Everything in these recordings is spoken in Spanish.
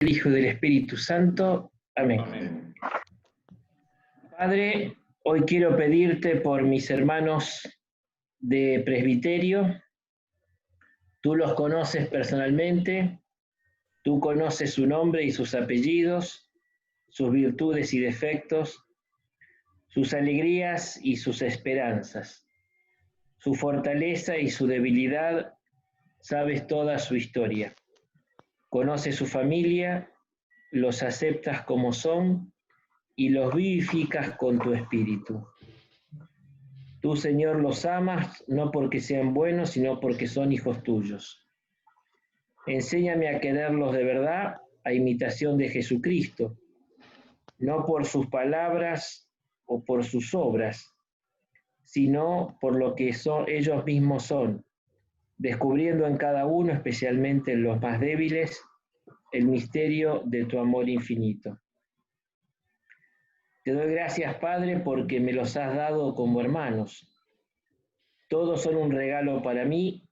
Del Hijo y del Espíritu Santo. Amén. Amén. Padre, hoy quiero pedirte por mis hermanos de presbiterio. Tú los conoces personalmente, tú conoces su nombre y sus apellidos, sus virtudes y defectos, sus alegrías y sus esperanzas, su fortaleza y su debilidad. Sabes toda su historia. Conoces su familia, los aceptas como son y los vivificas con tu espíritu. Tú, Señor, los amas no porque sean buenos, sino porque son hijos tuyos. Enséñame a quererlos de verdad, a imitación de Jesucristo, no por sus palabras o por sus obras, sino por lo que ellos mismos son, descubriendo en cada uno, especialmente en los más débiles, el misterio de tu amor infinito. Te doy gracias, Padre, porque me los has dado como hermanos. Todos son un regalo para mí,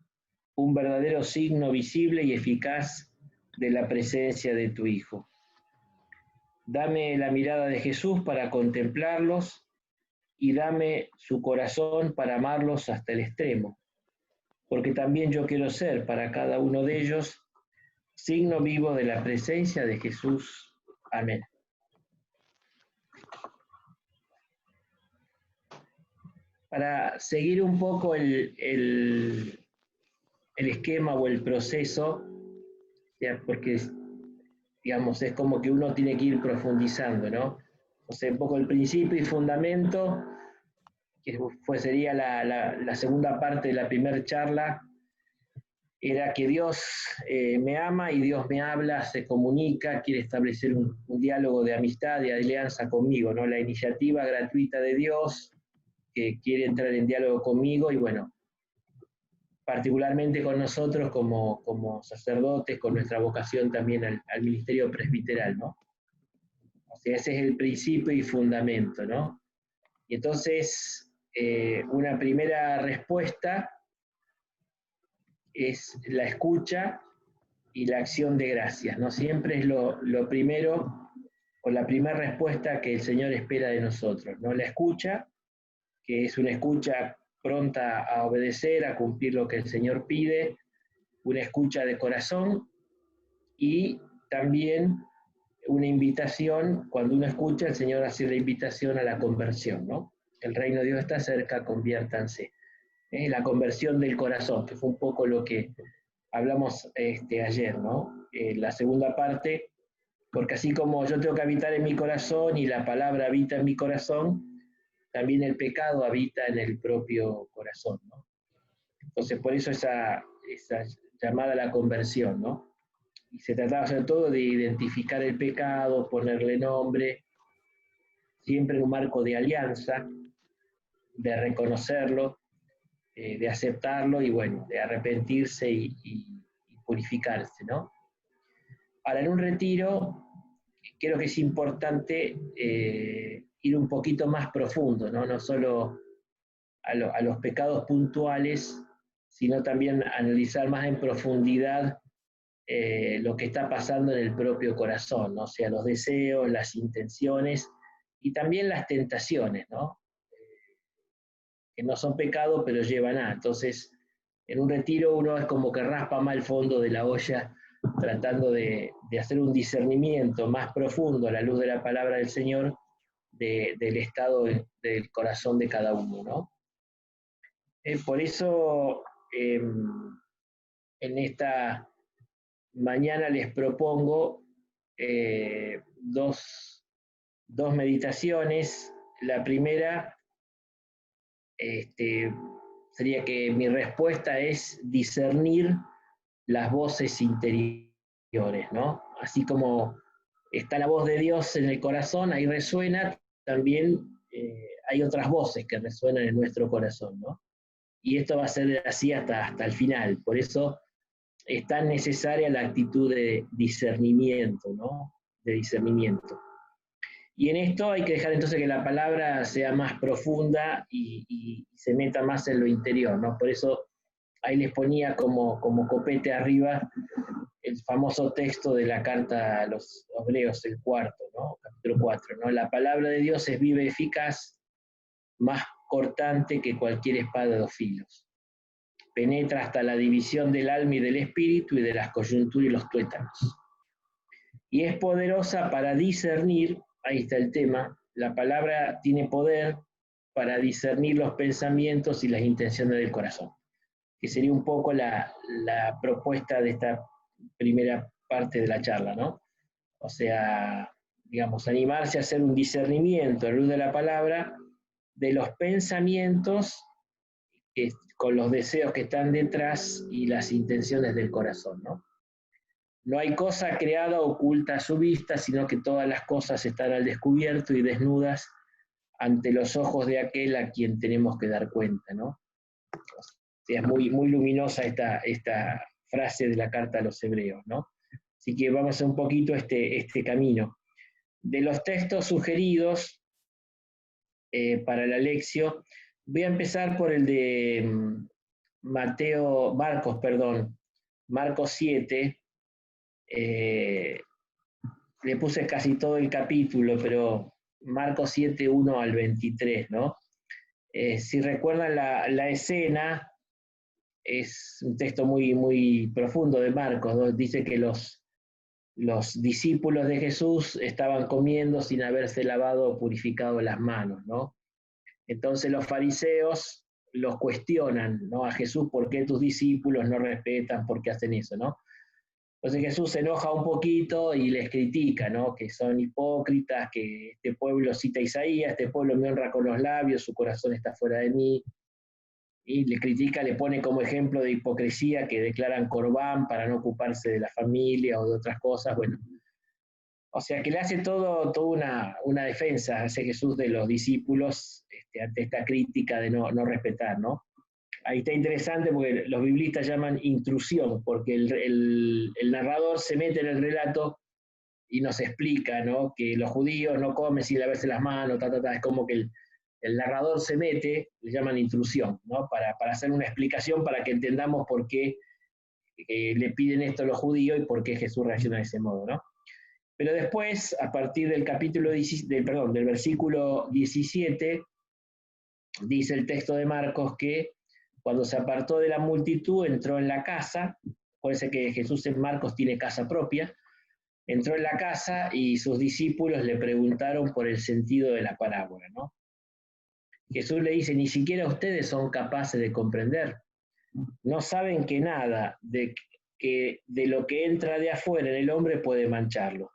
un verdadero signo visible y eficaz de la presencia de tu Hijo. Dame la mirada de Jesús para contemplarlos y dame su corazón para amarlos hasta el extremo, porque también yo quiero ser para cada uno de ellos signo vivo de la presencia de Jesús. Amén. Para seguir un poco el esquema o el proceso, ya, porque digamos, es como que uno tiene que ir profundizando, ¿no? O sea, un poco el principio y fundamento, que sería la segunda parte de la primera charla, era que Dios me ama y Dios me habla, se comunica, quiere establecer un diálogo de amistad, de alianza conmigo, ¿no? La iniciativa gratuita de Dios, que quiere entrar en diálogo conmigo y bueno, particularmente con nosotros como sacerdotes, con nuestra vocación también al ministerio presbiteral, ¿no? O sea, ese es el principio y fundamento, ¿no? Y entonces, una primera respuesta es la escucha y la acción de gracias, ¿no? Siempre es lo primero, o la primera respuesta que el Señor espera de nosotros, ¿no? La escucha, que es una escucha pronta a obedecer, a cumplir lo que el Señor pide, una escucha de corazón y también una invitación, cuando uno escucha, el Señor hace la invitación a la conversión, ¿no? El reino de Dios está cerca, conviértanse. La conversión del corazón, que fue un poco lo que hablamos ayer, ¿no? La segunda parte, porque así como yo tengo que habitar en mi corazón y la palabra habita en mi corazón, también el pecado habita en el propio corazón, ¿no? Entonces, por eso esa llamada a la conversión, ¿no? Y se trataba sobre todo de identificar el pecado, ponerle nombre, siempre en un marco de alianza, de reconocerlo, de aceptarlo y bueno, de arrepentirse y purificarse, ¿no? Ahora, en un retiro, creo que es importante ir un poquito más profundo, ¿no? No solo a los pecados puntuales, sino también analizar más en profundidad lo que está pasando en el propio corazón, ¿no? O sea, los deseos, las intenciones y también las tentaciones, ¿no? Que no son pecado, pero llevan a. Entonces, en un retiro uno es como que raspa más el fondo de la olla, tratando de hacer un discernimiento más profundo a la luz de la palabra del Señor del estado del corazón de cada uno, ¿no? Por eso, en esta mañana les propongo dos meditaciones. La primera sería que mi respuesta es discernir las voces interiores, ¿no? Así como está la voz de Dios en el corazón, ahí resuena, también hay otras voces que resuenan en nuestro corazón, ¿no? Y esto va a ser así hasta el final. Por eso es tan necesaria la actitud de discernimiento, ¿no? De discernimiento. Y en esto hay que dejar entonces que la palabra sea más profunda y se meta más en lo interior, ¿no? Por eso ahí les ponía como copete arriba el famoso texto de la carta a los Hebreos, el cuarto, ¿no? Capítulo 4, ¿no? La palabra de Dios es viva y eficaz, más cortante que cualquier espada de 2 filos. Penetra hasta la división del alma y del espíritu y de las coyunturas y los tuétanos. Y es poderosa para discernir, ahí está el tema, la palabra tiene poder para discernir los pensamientos y las intenciones del corazón, que sería un poco la propuesta de esta primera parte de la charla, ¿no? O sea, digamos, animarse a hacer un discernimiento a la luz de la palabra de los pensamientos con los deseos que están detrás y las intenciones del corazón, ¿no? No hay cosa creada oculta a su vista, sino que todas las cosas están al descubierto y desnudas ante los ojos de aquel a quien tenemos que dar cuenta, ¿no? O sea, es muy, muy luminosa esta frase de la carta a los Hebreos, ¿no? Así que vamos a hacer un poquito este camino. De los textos sugeridos para la lección, voy a empezar por el de Marcos 7. Le puse casi todo el capítulo, pero Marcos 7, 1 al 23, ¿no? Si recuerdan la escena, es un texto muy, muy profundo de Marcos, ¿no? Dice que los discípulos de Jesús estaban comiendo sin haberse lavado o purificado las manos, ¿no? Entonces los fariseos los cuestionan, ¿no? A Jesús, ¿por qué tus discípulos no respetan? ¿Por qué hacen eso, no? Entonces Jesús se enoja un poquito y les critica, ¿no? Que son hipócritas, que este pueblo cita a Isaías, este pueblo me honra con los labios, su corazón está fuera de mí. Y le critica, le pone como ejemplo de hipocresía que declaran corbán para no ocuparse de la familia o de otras cosas. Bueno, o sea que le hace toda una defensa, hace Jesús de los discípulos ante esta crítica de no respetar, ¿no? Ahí está interesante porque los biblistas llaman intrusión, porque el narrador se mete en el relato y nos explica, ¿no? Que los judíos no comen sin lavarse las manos, es como que el narrador se mete, le llaman intrusión, ¿no? Para hacer una explicación para que entendamos por qué le piden esto a los judíos y por qué Jesús reacciona de ese modo, ¿no? Pero después, a partir del del versículo 17, dice el texto de Marcos que cuando se apartó de la multitud, entró en la casa. Puede que Jesús en Marcos tiene casa propia. Entró en la casa y sus discípulos le preguntaron por el sentido de la parábola, ¿no? Jesús le dice, ni siquiera ustedes son capaces de comprender. No saben que nada de lo que entra de afuera en el hombre puede mancharlo.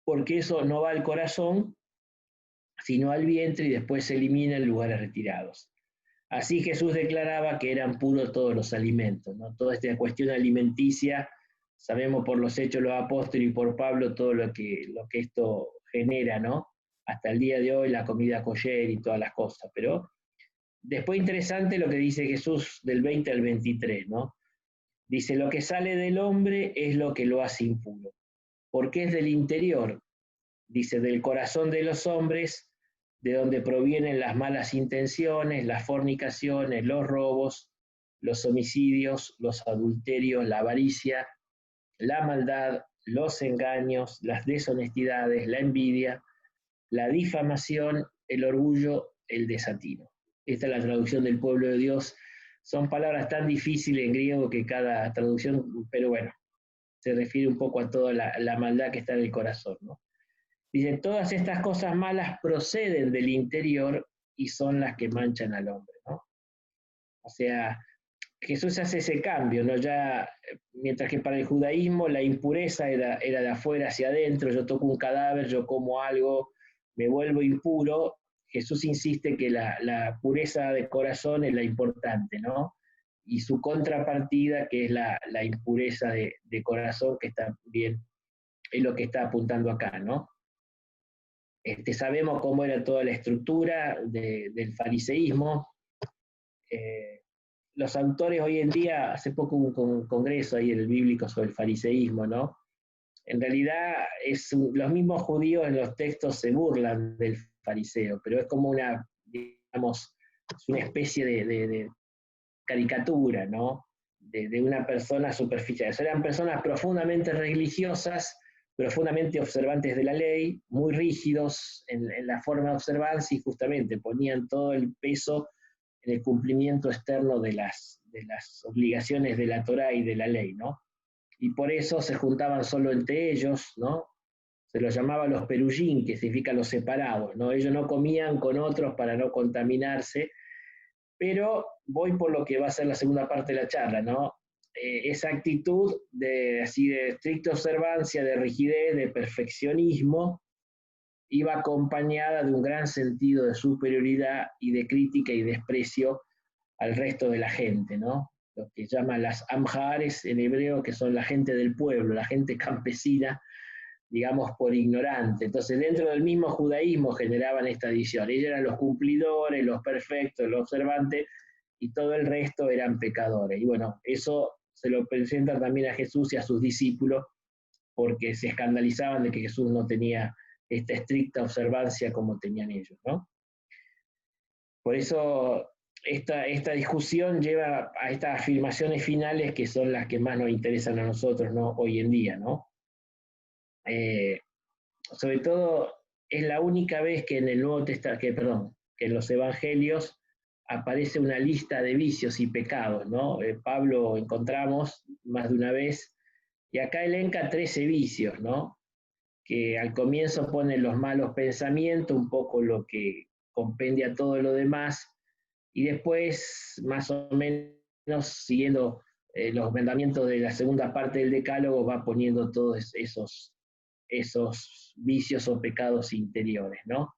Porque eso no va al corazón, sino al vientre y después se elimina en lugares retirados. Así Jesús declaraba que eran puros todos los alimentos, ¿no? Toda esta cuestión alimenticia, sabemos por los hechos de los apóstoles y por Pablo todo lo que esto genera, ¿no? Hasta el día de hoy la comida kosher y todas las cosas. Pero después interesante lo que dice Jesús del 20 al 23, ¿no? Dice, lo que sale del hombre es lo que lo hace impuro, porque es del interior, dice, del corazón de los hombres, de donde provienen las malas intenciones, las fornicaciones, los robos, los homicidios, los adulterios, la avaricia, la maldad, los engaños, las deshonestidades, la envidia, la difamación, el orgullo, el desatino. Esta es la traducción del pueblo de Dios. Son palabras tan difíciles en griego que cada traducción, pero bueno, se refiere un poco a toda la maldad que está en el corazón, ¿no? Dice, todas estas cosas malas proceden del interior y son las que manchan al hombre, ¿no? O sea, Jesús hace ese cambio, ¿no? Ya, mientras que para el judaísmo la impureza era de afuera hacia adentro, yo toco un cadáver, yo como algo, me vuelvo impuro, Jesús insiste que la pureza de corazón es la importante, ¿no? Y su contrapartida, que es la impureza de corazón, que está bien, es lo que está apuntando acá, ¿no? Sabemos cómo era toda la estructura del fariseísmo. Los autores hoy en día, hace poco hubo un congreso ahí en el bíblico sobre el fariseísmo, ¿no? En realidad, los mismos judíos en los textos se burlan del fariseo, pero es como digamos, es una especie de caricatura, ¿no? de una persona superficial. Eran personas profundamente religiosas, profundamente observantes de la ley, muy rígidos en la forma de observancia y justamente ponían todo el peso en el cumplimiento externo de las obligaciones de la Torá y de la ley, ¿no? Y por eso se juntaban solo entre ellos, ¿no? Se los llamaba los perujim, que significa los separados, ¿no? Ellos no comían con otros para no contaminarse, pero voy por lo que va a ser la segunda parte de la charla, ¿no? Esa actitud así de estricta observancia, de rigidez, de perfeccionismo, iba acompañada de un gran sentido de superioridad y de crítica y desprecio al resto de la gente, ¿no? Lo que llaman las amhares en hebreo, que son la gente del pueblo, la gente campesina, digamos, por ignorante. Entonces, dentro del mismo judaísmo generaban esta división. Ellos eran los cumplidores, los perfectos, los observantes, y todo el resto eran pecadores. Y bueno, eso se lo presenta también a Jesús y a sus discípulos, porque se escandalizaban de que Jesús no tenía esta estricta observancia como tenían ellos, ¿no? Por eso esta discusión lleva a estas afirmaciones finales que son las que más nos interesan a nosotros, ¿no? Hoy en día, ¿no? Sobre todo es la única vez que en el Nuevo Testamento, que en los Evangelios aparece una lista de vicios y pecados, ¿no? Pablo encontramos más de una vez, y acá elenca 13 vicios, ¿no? Que al comienzo pone los malos pensamientos, un poco lo que compendia todo lo demás, y después, más o menos, siguiendo los mandamientos de la segunda parte del Decálogo, va poniendo todos esos vicios o pecados interiores, ¿no?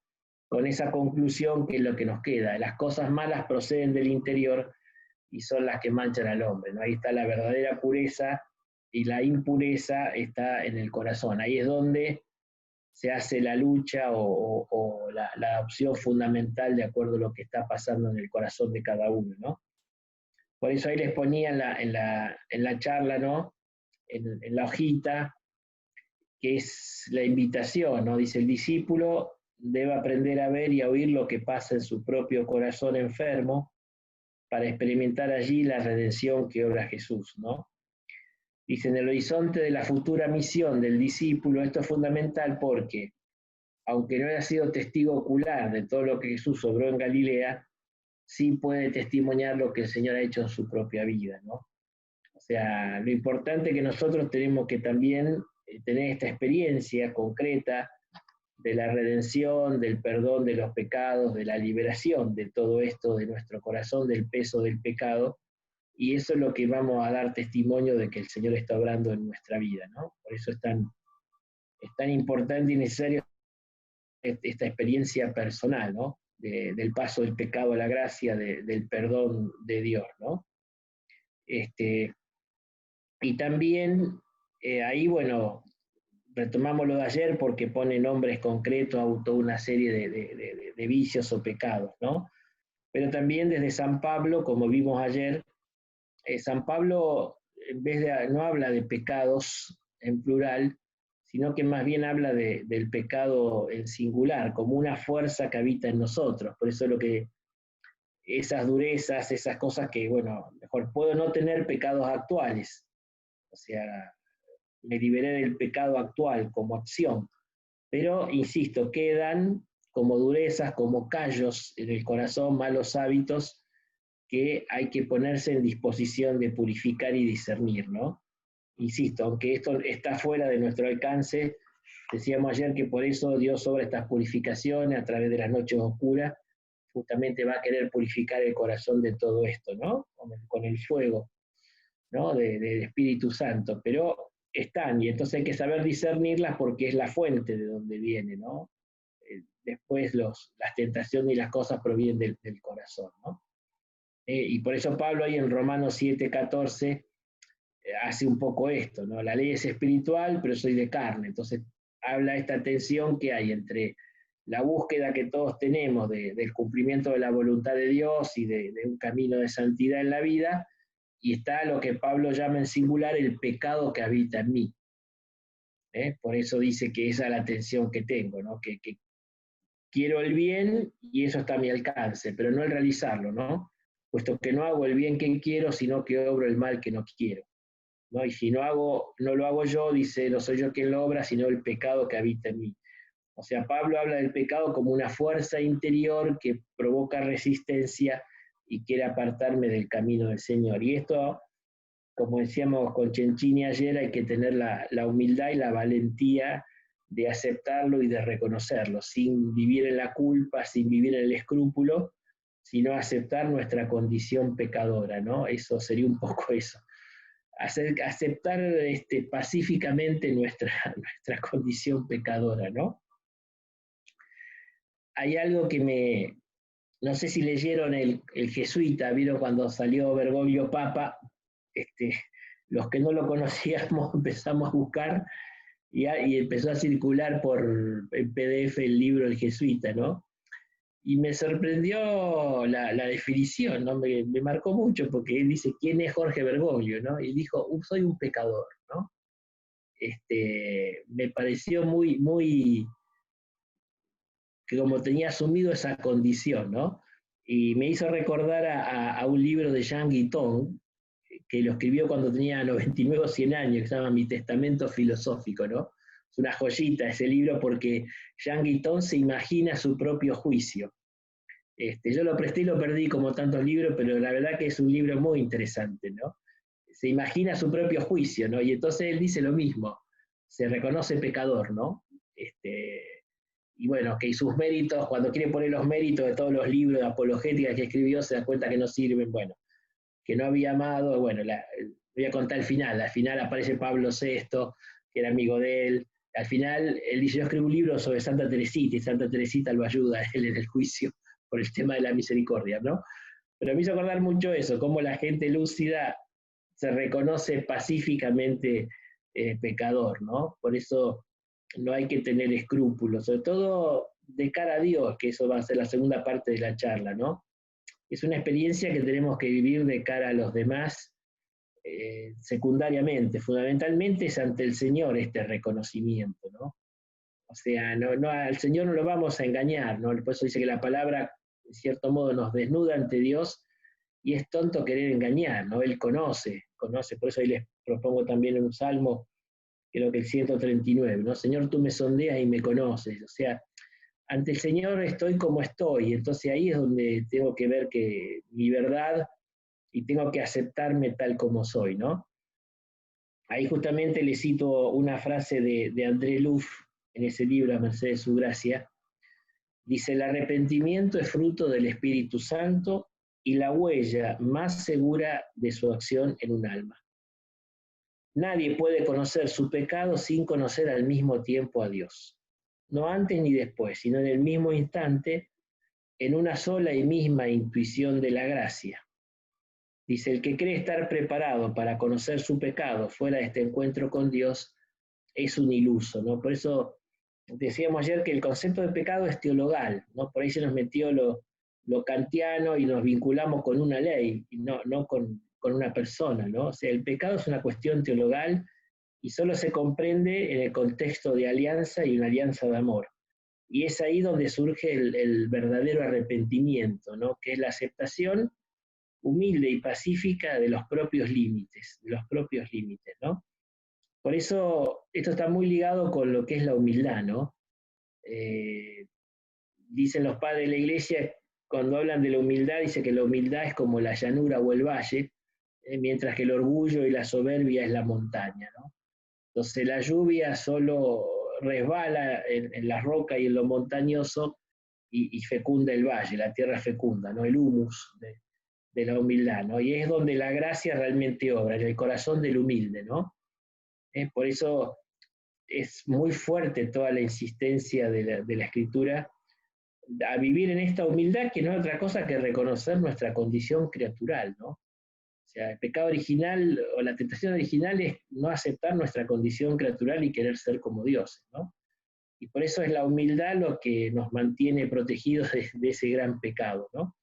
Con esa conclusión que es lo que nos queda. Las cosas malas proceden del interior y son las que manchan al hombre, ¿no? Ahí está la verdadera pureza y la impureza está en el corazón. Ahí es donde se hace la lucha o la opción fundamental de acuerdo a lo que está pasando en el corazón de cada uno, ¿no? Por eso ahí les ponía en la charla, ¿no? En la hojita, que es la invitación, ¿no? Dice, el discípulo debe aprender a ver y a oír lo que pasa en su propio corazón enfermo para experimentar allí la redención que obra Jesús, ¿no? Dice, en el horizonte de la futura misión del discípulo, esto es fundamental porque, aunque no haya sido testigo ocular de todo lo que Jesús obró en Galilea, sí puede testimoniar lo que el Señor ha hecho en su propia vida, ¿no? O sea, lo importante es que nosotros tenemos que también tener esta experiencia concreta de la redención, del perdón de los pecados, de la liberación de todo esto, de nuestro corazón, del peso del pecado, y eso es lo que vamos a dar testimonio de que el Señor está obrando en nuestra vida, ¿no? Por eso es tan importante y necesario esta experiencia personal, ¿no? Del paso del pecado a la gracia, del perdón de Dios, ¿no? Y también ahí, bueno, retomamos lo de ayer porque pone nombres concretos a toda una serie de vicios o pecados, ¿no? Pero también desde San Pablo, como vimos ayer, San Pablo en vez de, no habla de pecados en plural, sino que más bien habla del pecado en singular, como una fuerza que habita en nosotros. Por eso lo que esas durezas, esas cosas que, bueno, mejor puedo no tener pecados actuales, o sea, me liberé del pecado actual como acción, pero, insisto, quedan como durezas, como callos en el corazón, malos hábitos que hay que ponerse en disposición de purificar y discernir, ¿no? Insisto, aunque esto está fuera de nuestro alcance, decíamos ayer que por eso Dios obra estas purificaciones a través de las noches oscuras, justamente va a querer purificar el corazón de todo esto, ¿no? Con el fuego, ¿no? Del Espíritu Santo, pero están, y entonces hay que saber discernirlas porque es la fuente de donde viene, ¿no? Después las tentaciones y las cosas provienen del corazón, ¿no? Y por eso Pablo ahí en Romanos 7:14 hace un poco esto, ¿no? La ley es espiritual, pero soy de carne. Entonces habla esta tensión que hay entre la búsqueda que todos tenemos del cumplimiento de la voluntad de Dios y de un camino de santidad en la vida, y está lo que Pablo llama en singular el pecado que habita en mí. Por eso dice que esa es la tensión que tengo, ¿no? Que quiero el bien y eso está a mi alcance, pero no el realizarlo, ¿no? puesto que no hago el bien que quiero, sino que obro el mal que no quiero, ¿no? Y si no lo hago yo, dice, no soy yo quien lo obra, sino el pecado que habita en mí. O sea, Pablo habla del pecado como una fuerza interior que provoca resistencia y quiere apartarme del camino del Señor. Y esto, como decíamos con Cencini ayer, hay que tener la humildad y la valentía de aceptarlo y de reconocerlo, sin vivir en la culpa, sin vivir en el escrúpulo, sino aceptar nuestra condición pecadora, ¿no? Eso sería un poco eso. Aceptar pacíficamente nuestra condición pecadora, ¿no? Hay algo que no sé si leyeron el Jesuita, vieron cuando salió Bergoglio Papa, este, los que no lo conocíamos empezamos a buscar y empezó a circular en PDF el libro El Jesuita, ¿no? Y me sorprendió la definición, ¿no? Me marcó mucho porque él dice, ¿quién es Jorge Bergoglio? ¿No? Y dijo, soy un pecador, ¿no? Me pareció muy, que como tenía asumido esa condición, ¿no? Y me hizo recordar a un libro de Jean Guiton, que lo escribió cuando tenía 99 o 100 años, que se llama Mi Testamento Filosófico, ¿no? Es una joyita ese libro porque Jean Guiton se imagina su propio juicio. Yo lo presté y lo perdí como tantos libros, pero la verdad que es un libro muy interesante, ¿no? Se imagina su propio juicio, ¿no? Y entonces él dice lo mismo, se reconoce pecador, ¿no? Y bueno, que sus méritos, cuando quiere poner los méritos de todos los libros de apologética que escribió, se da cuenta que no sirven, bueno, que no había amado, bueno, voy a contar el final, al final aparece Pablo VI, que era amigo de él, al final él dice, yo escribo un libro sobre Santa Teresita, y Santa Teresita lo ayuda a él en el juicio por el tema de la misericordia, ¿no? Pero me hizo acordar mucho eso, cómo la gente lúcida se reconoce pacíficamente pecador, ¿no? Por eso no hay que tener escrúpulos, sobre todo de cara a Dios, que eso va a ser la segunda parte de la charla, ¿no? Es una experiencia que tenemos que vivir de cara a los demás secundariamente, fundamentalmente es ante el Señor este reconocimiento, ¿no? O sea, al Señor no lo vamos a engañar, ¿no? Por eso dice que la palabra, en cierto modo, nos desnuda ante Dios y es tonto querer engañar, ¿no? Él conoce, por eso ahí les propongo también un salmo, creo que el 139, ¿no? Señor, tú me sondeas y me conoces, o sea, ante el Señor estoy como estoy, entonces ahí es donde tengo que ver que mi verdad y tengo que aceptarme tal como soy, ¿no? Ahí justamente le cito una frase de André Luff en ese libro, A Merced de su Gracia. Dice, el arrepentimiento es fruto del Espíritu Santo y la huella más segura de su acción en un alma. Nadie puede conocer su pecado sin conocer al mismo tiempo a Dios. No antes ni después, sino en el mismo instante, en una sola y misma intuición de la gracia. Dice, el que cree estar preparado para conocer su pecado fuera de este encuentro con Dios es un iluso, ¿no? Por eso decíamos ayer que el concepto de pecado es teologal, ¿no? Por ahí se nos metió lo kantiano y nos vinculamos con una ley, y no con una persona, ¿no? O sea, el pecado es una cuestión teologal y solo se comprende en el contexto de alianza y una alianza de amor. Y es ahí donde surge el verdadero arrepentimiento, ¿no? Que es la aceptación humilde y pacífica de los propios límites, ¿no? Por eso esto está muy ligado con lo que es la humildad, ¿no? Eh, Dicen los padres de la iglesia, cuando hablan de la humildad, dice que la humildad es como la llanura o el valle, mientras que el orgullo y la soberbia es la montaña, ¿no? Entonces la lluvia solo resbala en la roca y en lo montañoso y fecunda el valle, la tierra fecunda, ¿no? El humus de la humildad, ¿no? Y es donde la gracia realmente obra, en el corazón del humilde, ¿no? Por eso es muy fuerte toda la insistencia de la Escritura a vivir en esta humildad, que no es otra cosa que reconocer nuestra condición criatural, ¿no? O sea, el pecado original o la tentación original es no aceptar nuestra condición criatural y querer ser como Dios, ¿no? Y por eso es la humildad lo que nos mantiene protegidos de ese gran pecado, ¿no?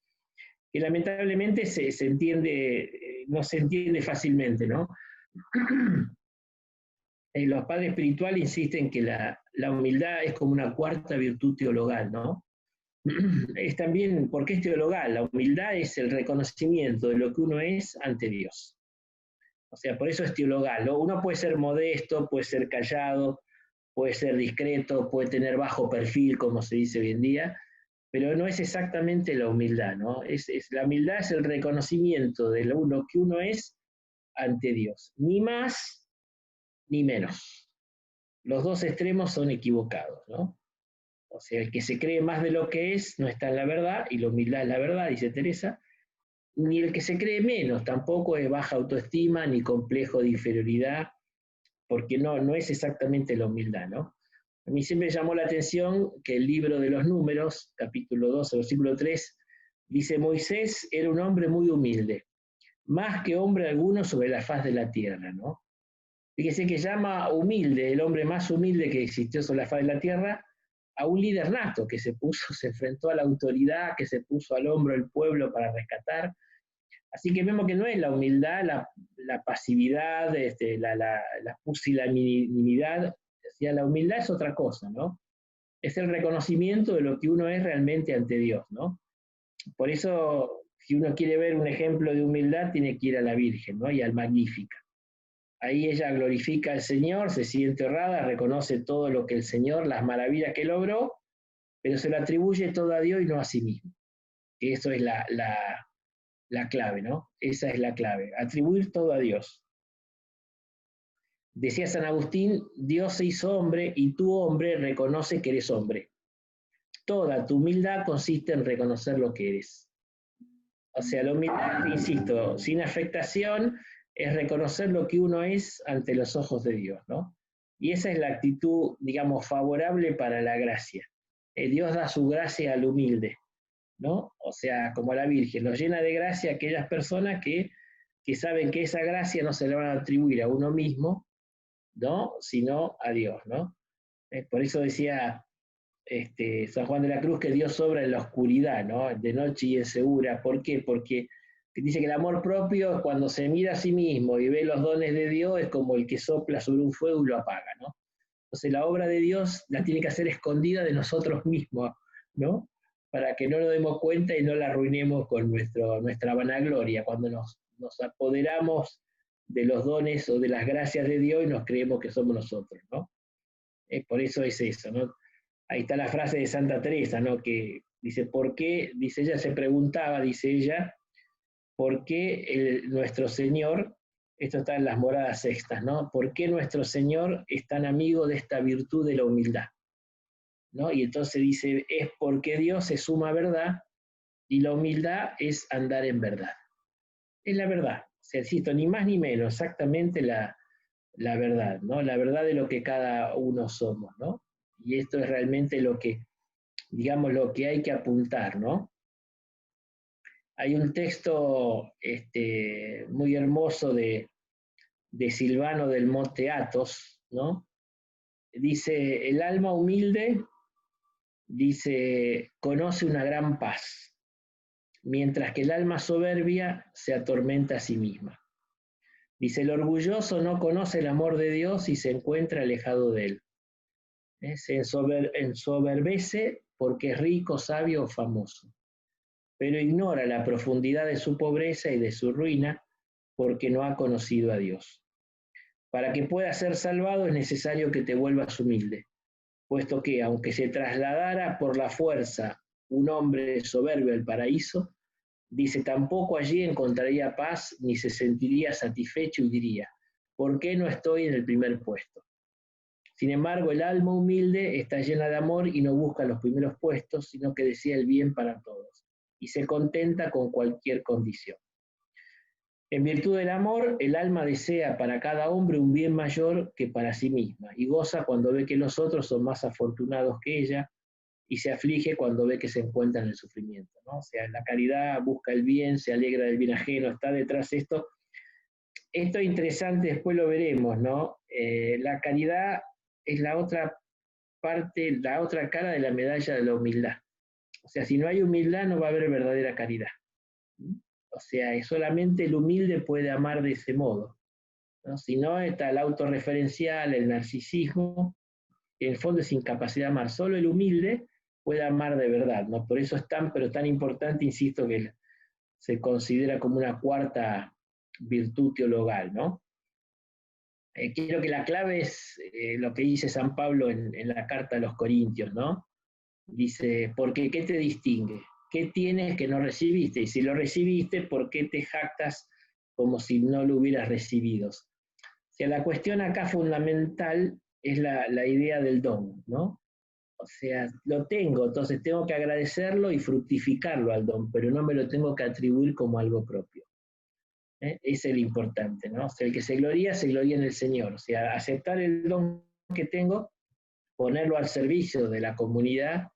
Que lamentablemente se entiende, no se entiende fácilmente, ¿no? Los padres espirituales insisten que la humildad es como una cuarta virtud teologal, ¿no? es también, porque es teologal, la humildad es el reconocimiento de lo que uno es ante Dios. O sea, por eso es teologal, ¿no? Uno puede ser modesto, puede ser callado, puede ser discreto, puede tener bajo perfil, como se dice hoy en día, pero no es exactamente la humildad, ¿no? La humildad es el reconocimiento de lo que uno es ante Dios, ni más ni menos. Los dos extremos son equivocados, ¿no? O sea, el que se cree más de lo que es no está en la verdad, y la humildad es la verdad, dice Teresa, ni el que se cree menos, tampoco es baja autoestima ni complejo de inferioridad, porque no es exactamente la humildad, ¿no? A mí siempre llamó la atención que el libro de los Números, capítulo 12, versículo 3, dice: Moisés era un hombre muy humilde, más que hombre alguno sobre la faz de la tierra, ¿no? Fíjese que llama humilde, el hombre más humilde que existió sobre la faz de la tierra, a un líder nato que se puso, se enfrentó a la autoridad, que se puso al hombro del pueblo para rescatar. Así que vemos que no es la humildad, la pasividad, la pusilanimidad, la humildad es otra cosa, ¿no? Es el reconocimiento de lo que uno es realmente ante Dios, ¿no? Por eso, si uno quiere ver un ejemplo de humildad, tiene que ir a la Virgen, ¿no? Y al Magnífica. Ahí ella glorifica al Señor, se siente honrada, reconoce todo lo que el Señor, las maravillas que logró, pero se lo atribuye todo a Dios y no a sí mismo. Y eso es la clave, ¿no? Esa es la clave, atribuir todo a Dios. Decía San Agustín: Dios se hizo hombre y tú, hombre, reconoce que eres hombre. Toda tu humildad consiste en reconocer lo que eres. O sea, la humildad, insisto, sin afectación, es reconocer lo que uno es ante los ojos de Dios, ¿no? Y esa es la actitud, digamos, favorable para la gracia. Dios da su gracia al humilde, ¿no? O sea, como la Virgen, los llena de gracia a aquellas personas que saben que esa gracia no se le van a atribuir a uno mismo, ¿no? Sino a Dios, ¿no? Por eso decía San Juan de la Cruz que Dios obra en la oscuridad, ¿no? De noche y en segura. ¿Por qué? Porque dice que el amor propio, cuando se mira a sí mismo y ve los dones de Dios, es como el que sopla sobre un fuego y lo apaga, ¿no? Entonces la obra de Dios la tiene que hacer escondida de nosotros mismos, ¿no? Para que no nos demos cuenta y no la arruinemos con nuestra vanagloria, cuando nos apoderamos de los dones o de las gracias de Dios y nos creemos que somos nosotros, ¿no? Por eso es eso, ¿no? Ahí está la frase de Santa Teresa, ¿no? Que dice: ¿por qué? Dice ella, se preguntaba, dice ella, ¿por qué nuestro Señor, esto está en las moradas sextas, ¿no? ¿Por qué nuestro Señor es tan amigo de esta virtud de la humildad? ¿No? Y entonces dice: es porque Dios es suma verdad y la humildad es andar en verdad. Es la verdad, o sea, insisto, ni más ni menos, exactamente la verdad, ¿no? La verdad de lo que cada uno somos, ¿no? Y esto es realmente lo que, digamos, lo que hay que apuntar, ¿no? Hay un texto muy hermoso de Silvano del Monte Athos, ¿no? Dice: el alma humilde, dice, conoce una gran paz, mientras que el alma soberbia se atormenta a sí misma. Dice: el orgulloso no conoce el amor de Dios y se encuentra alejado de él. Se ensoberbece porque es rico, sabio o famoso, pero ignora la profundidad de su pobreza y de su ruina porque no ha conocido a Dios. Para que pueda ser salvado es necesario que te vuelvas humilde, puesto que, aunque se trasladara por la fuerza un hombre soberbio al paraíso, dice, tampoco allí encontraría paz ni se sentiría satisfecho y diría: ¿por qué no estoy en el primer puesto? Sin embargo, el alma humilde está llena de amor y no busca los primeros puestos, sino que desea el bien para todos y se contenta con cualquier condición. En virtud del amor, el alma desea para cada hombre un bien mayor que para sí misma y goza cuando ve que los otros son más afortunados que ella y se aflige cuando ve que se encuentra en el sufrimiento, ¿no? O sea, la caridad busca el bien, se alegra del bien ajeno, está detrás de esto. Esto es interesante, después lo veremos, ¿no? La caridad es la otra parte, la otra cara de la medalla de la humildad. O sea, si no hay humildad no va a haber verdadera caridad. O sea, solamente el humilde puede amar de ese modo, ¿no? Si no, está el autorreferencial, el narcisismo, que en el fondo es incapacidad de amar. Solo el humilde pueda amar de verdad, ¿no? Por eso es tan, pero tan importante, insisto, que se considera como una cuarta virtud teologal, ¿no? Creo que la clave es lo que dice San Pablo en la carta a los Corintios, ¿no? Dice, porque ¿qué te distingue? ¿Qué tienes que no recibiste? Y si lo recibiste, ¿por qué te jactas como si no lo hubieras recibido? O sea, la cuestión acá fundamental es la idea del don, ¿no? O sea, lo tengo, entonces tengo que agradecerlo y fructificarlo al don, pero no me lo tengo que atribuir como algo propio. Ese es lo importante, ¿no? O sea, el que se gloría en el Señor. O sea, aceptar el don que tengo, ponerlo al servicio de la comunidad,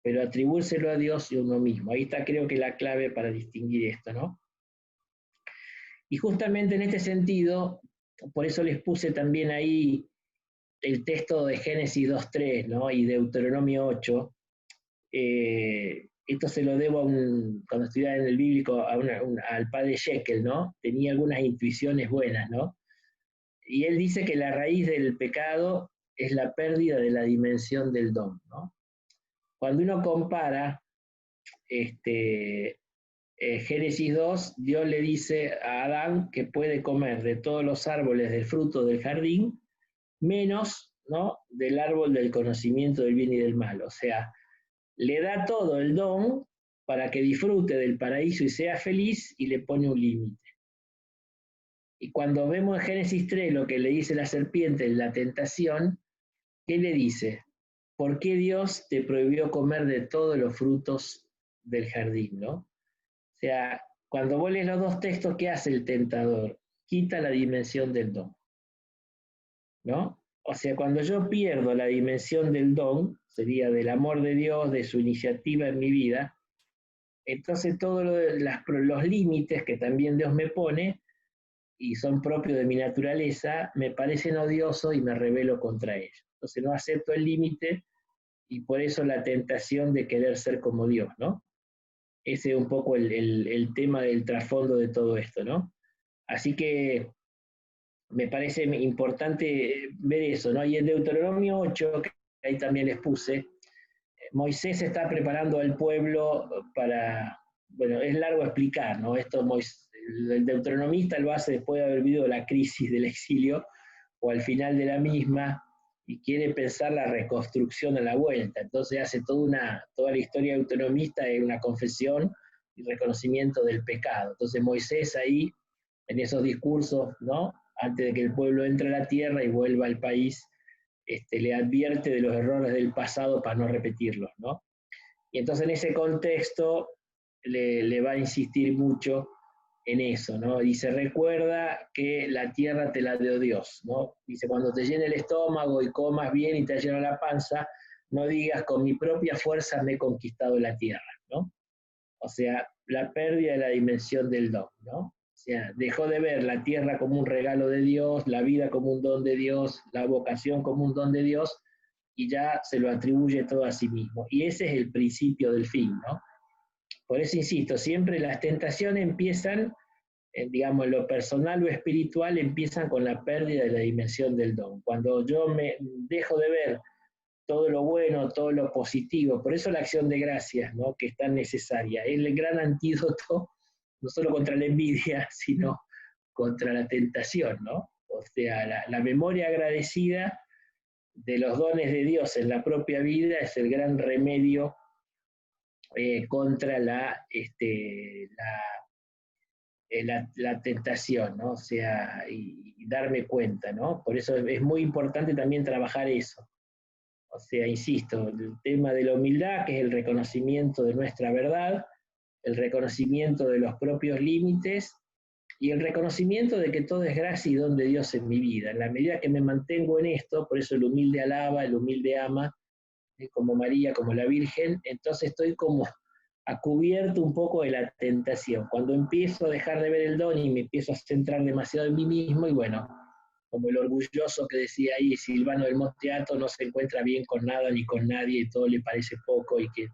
pero atribuírselo a Dios y a uno mismo. Ahí está, creo que la clave para distinguir esto, ¿no? Y justamente en este sentido, por eso les puse también ahí el texto de Génesis 2.3, ¿no? Y Deuteronomio 8. Esto se lo debo cuando estudiaba en el bíblico al padre Shekel, ¿no? Tenía algunas intuiciones buenas, ¿no? Y él dice que la raíz del pecado es la pérdida de la dimensión del don, ¿no? Cuando uno compara Génesis 2, Dios le dice a Adán que puede comer de todos los árboles del fruto del jardín, menos, ¿no?, del árbol del conocimiento del bien y del mal. O sea, le da todo el don para que disfrute del paraíso y sea feliz, y le pone un límite. Y cuando vemos en Génesis 3 lo que le dice la serpiente en la tentación, ¿qué le dice? ¿Por qué Dios te prohibió comer de todos los frutos del jardín, ¿no? O sea, cuando vos lees los dos textos, ¿qué hace el tentador? Quita la dimensión del don, ¿no? O sea, cuando yo pierdo la dimensión del don, sería del amor de Dios, de su iniciativa en mi vida, entonces todos los límites que también Dios me pone, y son propios de mi naturaleza, me parecen odiosos y me rebelo contra ellos. Entonces no acepto el límite, y por eso la tentación de querer ser como Dios, ¿no? Ese es un poco el tema del trasfondo de todo esto, ¿no? Así que me parece importante ver eso, ¿no? Y en Deuteronomio 8, que ahí también les puse, Moisés está preparando al pueblo para, bueno, es largo explicar, ¿no? Esto el deuteronomista lo hace después de haber vivido la crisis del exilio, o al final de la misma, y quiere pensar la reconstrucción a la vuelta. Entonces hace toda la historia autonomista es una confesión y reconocimiento del pecado. Entonces Moisés ahí, en esos discursos, ¿no?, antes de que el pueblo entre a la tierra y vuelva al país, le advierte de los errores del pasado para no repetirlos, ¿no? Y entonces en ese contexto le va a insistir mucho en eso, ¿no? Dice, recuerda que la tierra te la dio Dios, ¿no? Dice, cuando te llene el estómago y comas bien y te llena la panza, no digas, con mi propia fuerza me he conquistado la tierra, ¿no? O sea, la pérdida de la dimensión del don, ¿no? O sea, dejó de ver la tierra como un regalo de Dios, la vida como un don de Dios, la vocación como un don de Dios, y ya se lo atribuye todo a sí mismo. Y ese es el principio del fin, ¿no? Por eso insisto, siempre las tentaciones empiezan, digamos, en lo personal o espiritual, empiezan con la pérdida de la dimensión del don. Cuando yo me dejo de ver todo lo bueno, todo lo positivo, por eso la acción de gracias, ¿no?, que es tan necesaria, es el gran antídoto, no solo contra la envidia, sino contra la tentación, ¿no? O sea, la memoria agradecida de los dones de Dios en la propia vida es el gran remedio contra la tentación, ¿no? O sea, y darme cuenta, ¿no? Por eso es muy importante también trabajar eso. O sea, insisto, el tema de la humildad, que es el reconocimiento de nuestra verdad, el reconocimiento de los propios límites y el reconocimiento de que todo es gracia y don de Dios en mi vida. En la medida que me mantengo en esto, por eso el humilde alaba, el humilde ama, como María, como la Virgen, entonces estoy como a cubierto un poco de la tentación. Cuando empiezo a dejar de ver el don y me empiezo a centrar demasiado en mí mismo, y bueno, como el orgulloso que decía ahí Silvano del Monte Athos, no se encuentra bien con nada ni con nadie, y todo le parece poco, y que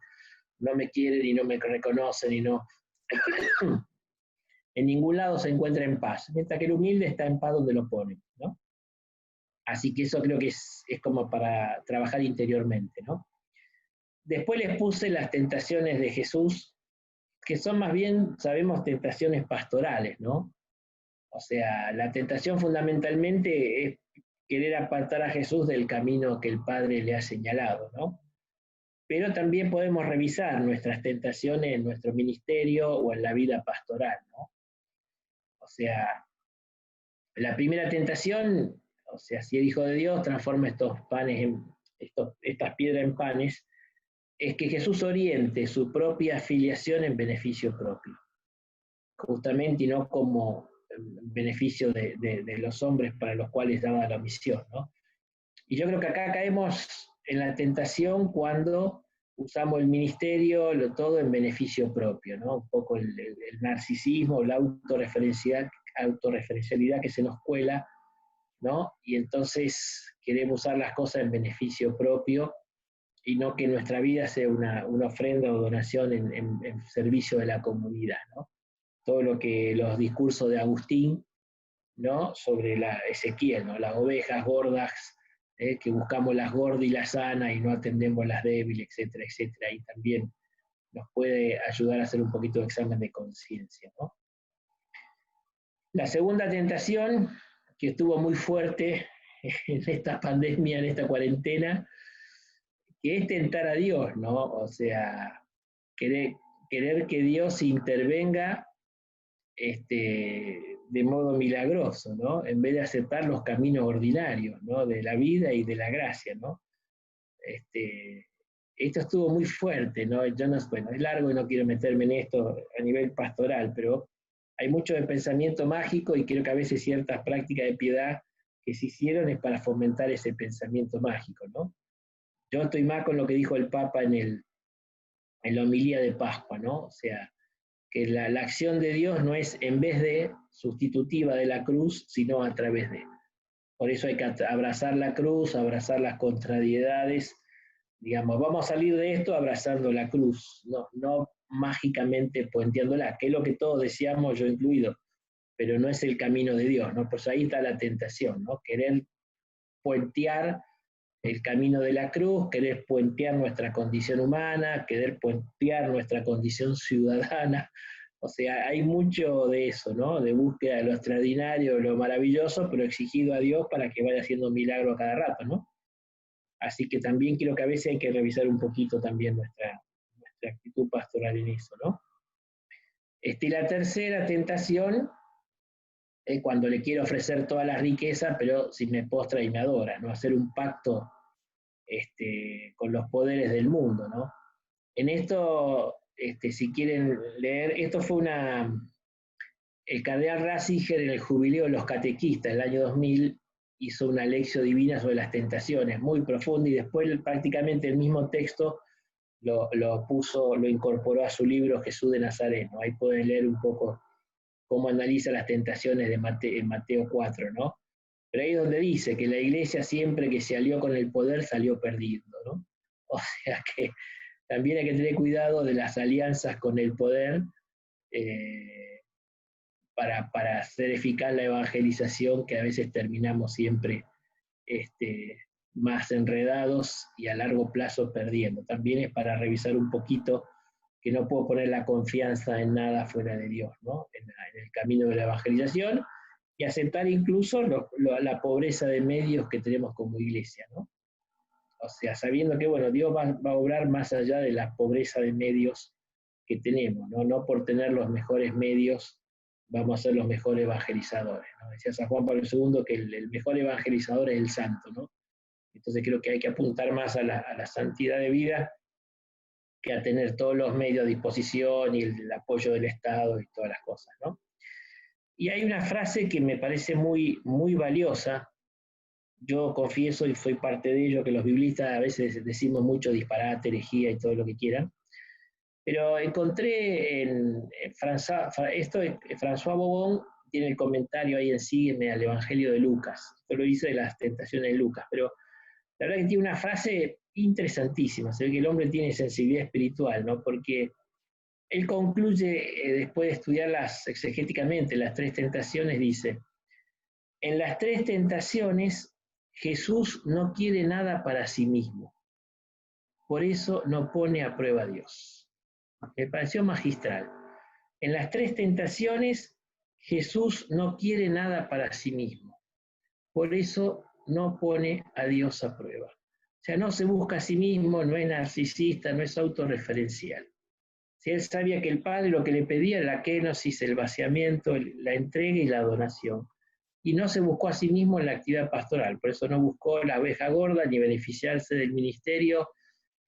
no me quieren y no me reconocen y no... en ningún lado se encuentra en paz, mientras que el humilde está en paz donde lo pone, ¿no? Así que eso creo que es como para trabajar interiormente, ¿no? Después les puse las tentaciones de Jesús, que son más bien, sabemos, tentaciones pastorales, ¿no? O sea, la tentación fundamentalmente es querer apartar a Jesús del camino que el Padre le ha señalado, ¿no? Pero también podemos revisar nuestras tentaciones en nuestro ministerio o en la vida pastoral, ¿no? O sea, la primera tentación, o sea, si el Hijo de Dios transforma estos panes estas piedras en panes, es que Jesús oriente su propia afiliación en beneficio propio, justamente y no como beneficio de los hombres para los cuales daba la misión, ¿no? Y yo creo que acá caemos en la tentación cuando usamos el ministerio, todo en beneficio propio, ¿no? Un poco el narcisismo, la autorreferencialidad que se nos cuela, ¿no? Y entonces queremos usar las cosas en beneficio propio y no que nuestra vida sea una ofrenda o donación en servicio de la comunidad, ¿no? Todo lo que los discursos de Agustín, ¿no? Sobre Ezequiel, ¿no? Las ovejas gordas, que buscamos las gordas y las sanas y no atendemos las débiles, etcétera, etcétera. Y también nos puede ayudar a hacer un poquito de examen de conciencia, ¿no? La segunda tentación, que estuvo muy fuerte en esta pandemia, en esta cuarentena, que es tentar a Dios, ¿no? O sea, querer que Dios intervenga de modo milagroso, ¿no? En vez de aceptar los caminos ordinarios, ¿no? De la vida y de la gracia, ¿no? Esto estuvo muy fuerte, ¿no? Yo no, bueno, es largo y no quiero meterme en esto a nivel pastoral, pero hay mucho de pensamiento mágico y creo que a veces ciertas prácticas de piedad que se hicieron es para fomentar ese pensamiento mágico, ¿no? Yo estoy más con lo que dijo el Papa en la homilía de Pascua, ¿no? O sea, que la acción de Dios no es en vez de sustitutiva de la cruz, sino a través de. Por eso hay que abrazar la cruz, abrazar las contrariedades, digamos, vamos a salir de esto abrazando la cruz, no mágicamente puenteándola, que es lo que todos deseamos, yo incluido, pero no es el camino de Dios, ¿no? Pues ahí está la tentación, ¿no? Querer puentear el camino de la cruz, querer puentear nuestra condición humana, querer puentear nuestra condición ciudadana. O sea, hay mucho de eso, ¿no? De búsqueda de lo extraordinario, lo maravilloso, pero exigido a Dios para que vaya haciendo milagro a cada rato, ¿no? Así que también creo que a veces hay que revisar un poquito también nuestra actitud pastoral en eso, ¿no? Y la tercera tentación es cuando le quiero ofrecer toda la riqueza, pero si me postra y me adora, ¿no? Hacer un pacto con los poderes del mundo, ¿no? En esto, si quieren leer, esto fue el cardenal Ratzinger en el jubileo de los catequistas del año 2000 hizo una lección divina sobre las tentaciones, muy profunda, y después prácticamente el mismo texto lo incorporó a su libro Jesús de Nazaret, ¿no? Ahí pueden leer un poco cómo analiza las tentaciones en Mateo 4, ¿no? Pero ahí es donde dice que la iglesia siempre que se alió con el poder salió perdiendo, ¿no? O sea que también hay que tener cuidado de las alianzas con el poder para hacer eficaz la evangelización, que a veces terminamos siempre más enredados y a largo plazo perdiendo. También es para revisar un poquito que no puedo poner la confianza en nada fuera de Dios, ¿no? En el camino de la evangelización y aceptar incluso la pobreza de medios que tenemos como iglesia, ¿no? O sea, sabiendo que, bueno, Dios va a obrar más allá de la pobreza de medios que tenemos, ¿no? No por tener los mejores medios vamos a ser los mejores evangelizadores, ¿no? Decía San Juan Pablo II que el mejor evangelizador es el santo, ¿no? Entonces creo que hay que apuntar más a la santidad de vida que a tener todos los medios a disposición y el apoyo del Estado y todas las cosas, ¿no? Y hay una frase que me parece muy, muy valiosa. Yo confieso y soy parte de ello que los biblistas a veces decimos mucho disparate, herejía y todo lo que quieran, pero encontré François Bobón tiene el comentario ahí en Sígueme al Evangelio de Lucas, esto lo dice de las tentaciones de Lucas, pero la verdad que tiene una frase interesantísima, se ve que el hombre tiene sensibilidad espiritual, ¿no? Porque él concluye, después de estudiarlas exegéticamente, las tres tentaciones, dice, en las tres tentaciones Jesús no quiere nada para sí mismo, por eso no pone a prueba a Dios. Me pareció magistral. En las 3 tentaciones, Jesús no quiere nada para sí mismo. Por eso no pone a Dios a prueba. O sea, no se busca a sí mismo, no es narcisista, no es autorreferencial. Si él sabía que el Padre lo que le pedía era la kenosis, el vaciamiento, la entrega y la donación. Y no se buscó a sí mismo en la actividad pastoral, por eso no buscó la oveja gorda, ni beneficiarse del ministerio,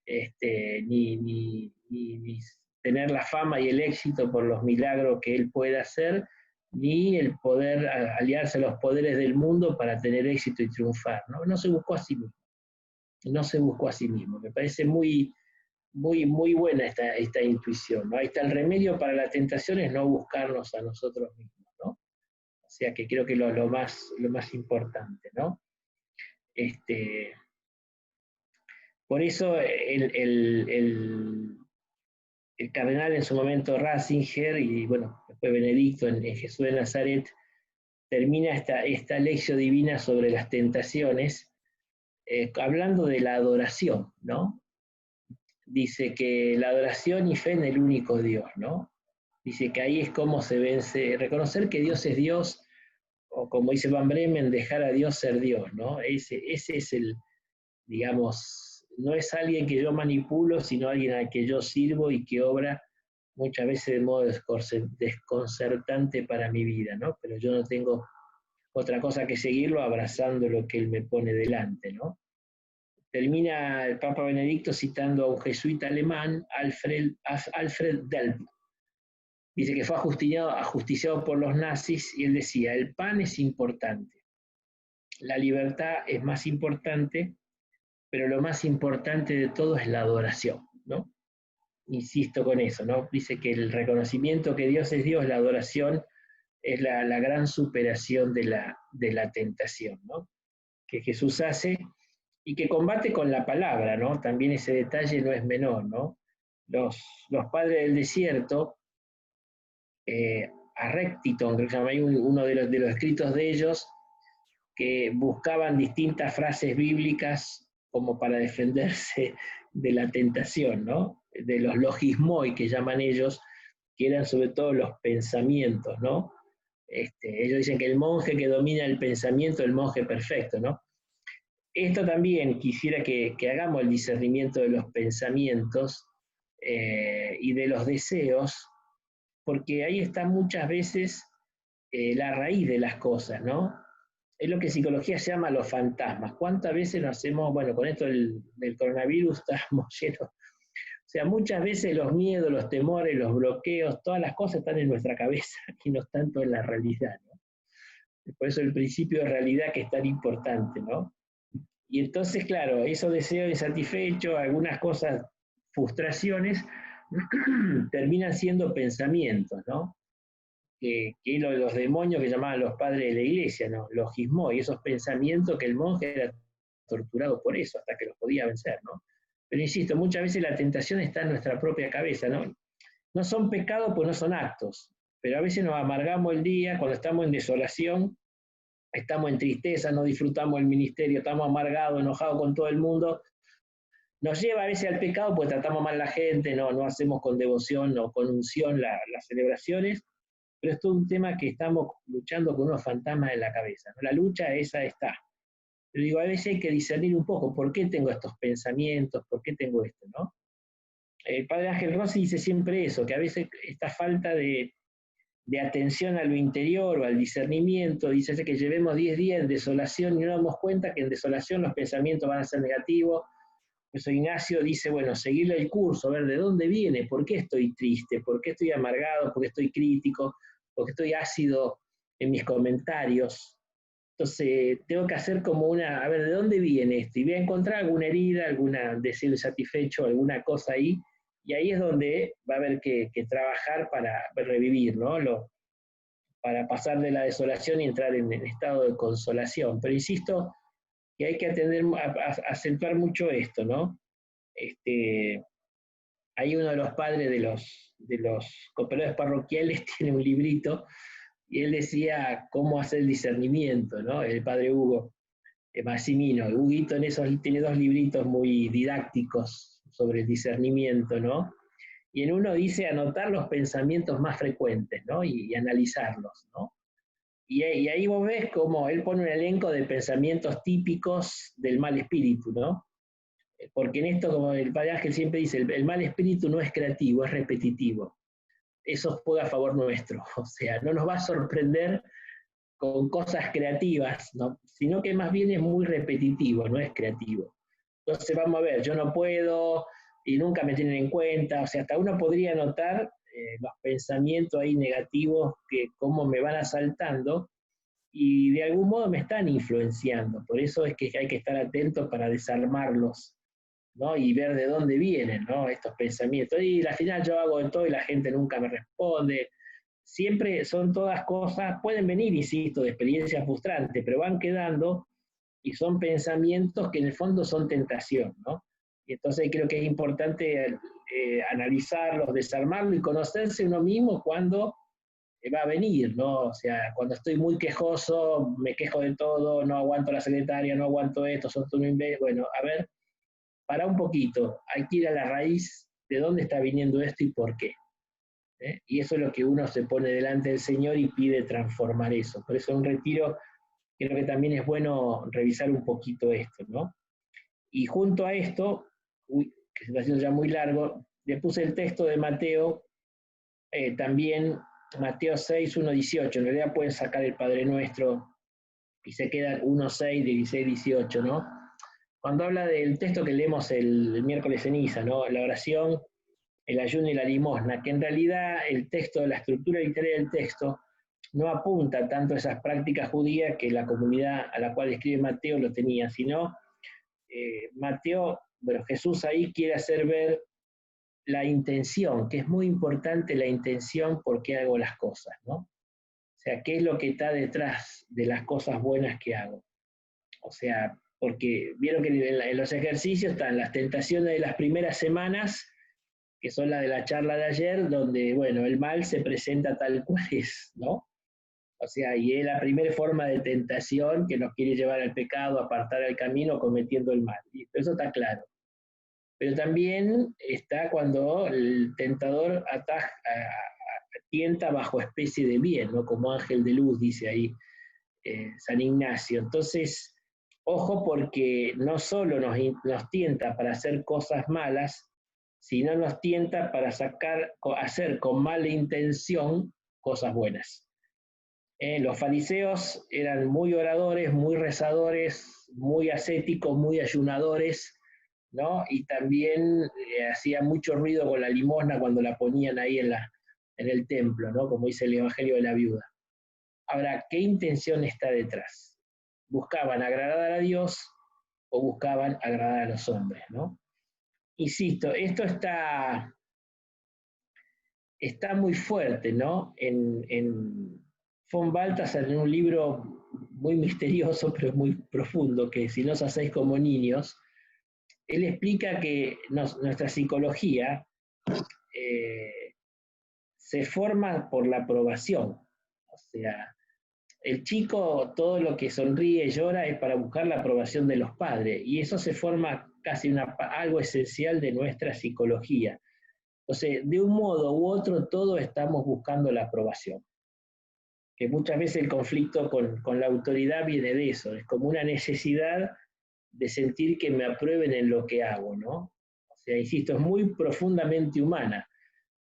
ni tener la fama y el éxito por los milagros que él pueda hacer, ni el poder aliarse a los poderes del mundo para tener éxito y triunfar. No se buscó a sí mismo. No se buscó a sí mismo. Me parece muy buena esta intuición, ¿no? Ahí está el remedio para la tentación, es no buscarnos a nosotros mismos, ¿no? O sea que creo que lo más importante, ¿no? Por eso el cardenal en su momento Ratzinger, y bueno, después Benedicto en Jesús de Nazaret, termina esta lección divina sobre las tentaciones, hablando de la adoración, ¿no? Dice que la adoración y fe en el único Dios, ¿no? Dice que ahí es como se vence, reconocer que Dios es Dios, o como dice Van Bremen, dejar a Dios ser Dios, ¿no? Ese es el, digamos, no es alguien que yo manipulo, sino alguien al que yo sirvo y que obra muchas veces de modo desconcertante para mi vida, ¿no? Pero yo no tengo otra cosa que seguirlo abrazando lo que él me pone delante, ¿no? Termina el Papa Benedicto citando a un jesuita alemán, Alfred Delp. Dice que fue ajusticiado por los nazis y él decía, el pan es importante, la libertad es más importante, pero lo más importante de todo es la adoración, ¿no? Insisto con eso, ¿no? Dice que el reconocimiento que Dios es Dios, la adoración, es la gran superación de la tentación, ¿no? Que Jesús hace y que combate con la palabra, ¿no? También ese detalle no es menor, ¿no? Los padres del desierto, a Rectiton, creo que se llama ahí uno de los escritos de ellos, que buscaban distintas frases bíblicas como para defenderse de la tentación, ¿no? De los logismoi que llaman ellos, que eran sobre todo los pensamientos, ¿no? Ellos dicen que el monje que domina el pensamiento es el monje perfecto, ¿no? Esto también quisiera que hagamos el discernimiento de los pensamientos y de los deseos, porque ahí está muchas veces la raíz de las cosas, ¿no? Es lo que psicología se llama los fantasmas. ¿Cuántas veces nos hacemos, bueno, con esto del coronavirus estamos llenos, o sea, muchas veces los miedos, los temores, los bloqueos, todas las cosas están en nuestra cabeza y no tanto en la realidad, ¿no? Por eso el principio de realidad que es tan importante, ¿no? Y entonces, claro, esos deseos insatisfechos, algunas cosas, frustraciones, terminan siendo pensamientos, ¿no? Que los demonios que llamaban los padres de la iglesia, ¿no? Los gismó, y esos pensamientos que el monje era torturado por eso, hasta que los podía vencer, ¿no? Pero insisto, muchas veces la tentación está en nuestra propia cabeza, ¿no? No son pecados, pues no son actos, pero a veces nos amargamos el día cuando estamos en desolación, estamos en tristeza, no disfrutamos el ministerio, estamos amargados, enojados con todo el mundo, nos lleva a veces al pecado, pues tratamos mal a la gente, no hacemos con devoción o con unción las celebraciones, pero es todo un tema que estamos luchando con unos fantasmas en la cabeza, ¿no? La lucha esa está. Pero digo, a veces hay que discernir un poco, ¿por qué tengo estos pensamientos? ¿Por qué tengo esto? ¿No? El padre Ángel Rossi dice siempre eso, que a veces esta falta de atención a lo interior o al discernimiento, dice que llevemos 10 días en desolación y no nos damos cuenta que en desolación los pensamientos van a ser negativos. Por eso Ignacio dice, bueno, seguirle el curso, ver de dónde viene, por qué estoy triste, por qué estoy amargado, por qué estoy crítico, por qué estoy ácido en mis comentarios. Entonces, tengo que hacer como a ver, ¿de dónde viene esto? Y voy a encontrar alguna herida, algún deseo insatisfecho, alguna cosa ahí, y ahí es donde va a haber que trabajar para revivir, ¿no? Para pasar de la desolación y entrar en el estado de consolación. Pero insisto que hay que acentuar mucho esto, ¿no? Hay uno de los padres de los cooperadores parroquiales, tiene un librito, y él decía cómo hacer el discernimiento, ¿no? El padre Hugo Massimino. Huguito tiene 2 libritos muy didácticos sobre el discernimiento, ¿no? Y en uno dice anotar los pensamientos más frecuentes, ¿no? Y analizarlos, ¿no? Y ahí vos ves cómo él pone un elenco de pensamientos típicos del mal espíritu, ¿no? Porque en esto, como el padre Ángel siempre dice, el mal espíritu no es creativo, es repetitivo. Eso juega a favor nuestro, o sea, no nos va a sorprender con cosas creativas, ¿no? Sino que más bien es muy repetitivo, no es creativo. Entonces vamos a ver, yo no puedo y nunca me tienen en cuenta, o sea, hasta uno podría notar los pensamientos ahí negativos que cómo me van asaltando y de algún modo me están influenciando. Por eso es que hay que estar atentos para desarmarlos, ¿no? Y ver de dónde vienen, ¿no? Estos pensamientos. Y al final yo hago de todo y la gente nunca me responde. Siempre son todas cosas, pueden venir, insisto, de experiencias frustrantes, pero van quedando y son pensamientos que en el fondo son tentación, ¿no? Y entonces creo que es importante analizarlos, desarmarlos y conocerse uno mismo cuando va a venir, ¿no? O sea, cuando estoy muy quejoso, me quejo de todo, no aguanto a la secretaria, no aguanto esto, son todo un imbécil. Bueno, a ver, para un poquito, hay que ir a la raíz de dónde está viniendo esto y por qué. Y eso es lo que uno se pone delante del Señor y pide transformar eso. Por eso en un retiro creo que también es bueno revisar un poquito esto, ¿no? Y junto a esto, que se está haciendo ya muy largo, le puse el texto de Mateo, también Mateo 6, 1, 18. En realidad pueden sacar el Padre Nuestro y se quedan 1, 6, 16, 18, ¿no? Cuando habla del texto que leemos el miércoles ceniza, ¿no? La oración, el ayuno y la limosna, que en realidad el texto, la estructura literaria del texto, no apunta tanto a esas prácticas judías que la comunidad a la cual escribe Mateo lo tenía, sino Mateo, bueno, Jesús ahí quiere hacer ver la intención, que es muy importante la intención por qué hago las cosas, ¿no? O sea, qué es lo que está detrás de las cosas buenas que hago. O sea, porque vieron que en los ejercicios están las tentaciones de las primeras semanas, que son las de la charla de ayer, donde, bueno, el mal se presenta tal cual es, ¿no? O sea, y es la primera forma de tentación que nos quiere llevar al pecado, apartar el camino, cometiendo el mal. Y eso está claro. Pero también está cuando el tentador tienta bajo especie de bien, ¿no? Como ángel de luz, dice ahí San Ignacio. Entonces, ojo porque no solo nos tienta para hacer cosas malas, sino nos tienta para hacer con mala intención cosas buenas. Los fariseos eran muy oradores, muy rezadores, muy ascéticos, muy ayunadores, ¿no? Y también hacía mucho ruido con la limosna cuando la ponían ahí en el templo, ¿no? Como dice el Evangelio de la Viuda. Ahora, ¿qué intención está detrás? ¿Buscaban agradar a Dios o buscaban agradar a los hombres, ¿no? Insisto, esto está muy fuerte, ¿no? En von Balthasar, en un libro muy misterioso, pero muy profundo, que si no os hacéis como niños, él explica que nuestra psicología se forma por la aprobación. O sea, el chico todo lo que sonríe y llora es para buscar la aprobación de los padres, y eso se forma casi algo esencial de nuestra psicología. Entonces, de un modo u otro, todos estamos buscando la aprobación. Que muchas veces el conflicto con la autoridad viene de eso, es como una necesidad de sentir que me aprueben en lo que hago, ¿no? O sea, insisto, es muy profundamente humana,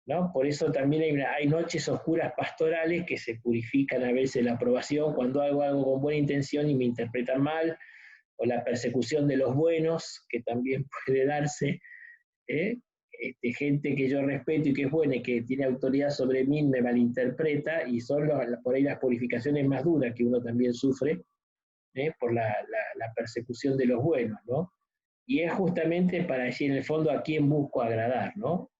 ¿no? Por eso también hay noches oscuras pastorales que se purifican a veces la aprobación cuando hago algo con buena intención y me interpretan mal, o la persecución de los buenos, que también puede darse, ¿eh? Gente que yo respeto y que es buena y que tiene autoridad sobre mí me malinterpreta, y son por ahí las purificaciones más duras que uno también sufre, por la persecución de los buenos, ¿no? Y es justamente para decir en el fondo a quién busco agradar, ¿no?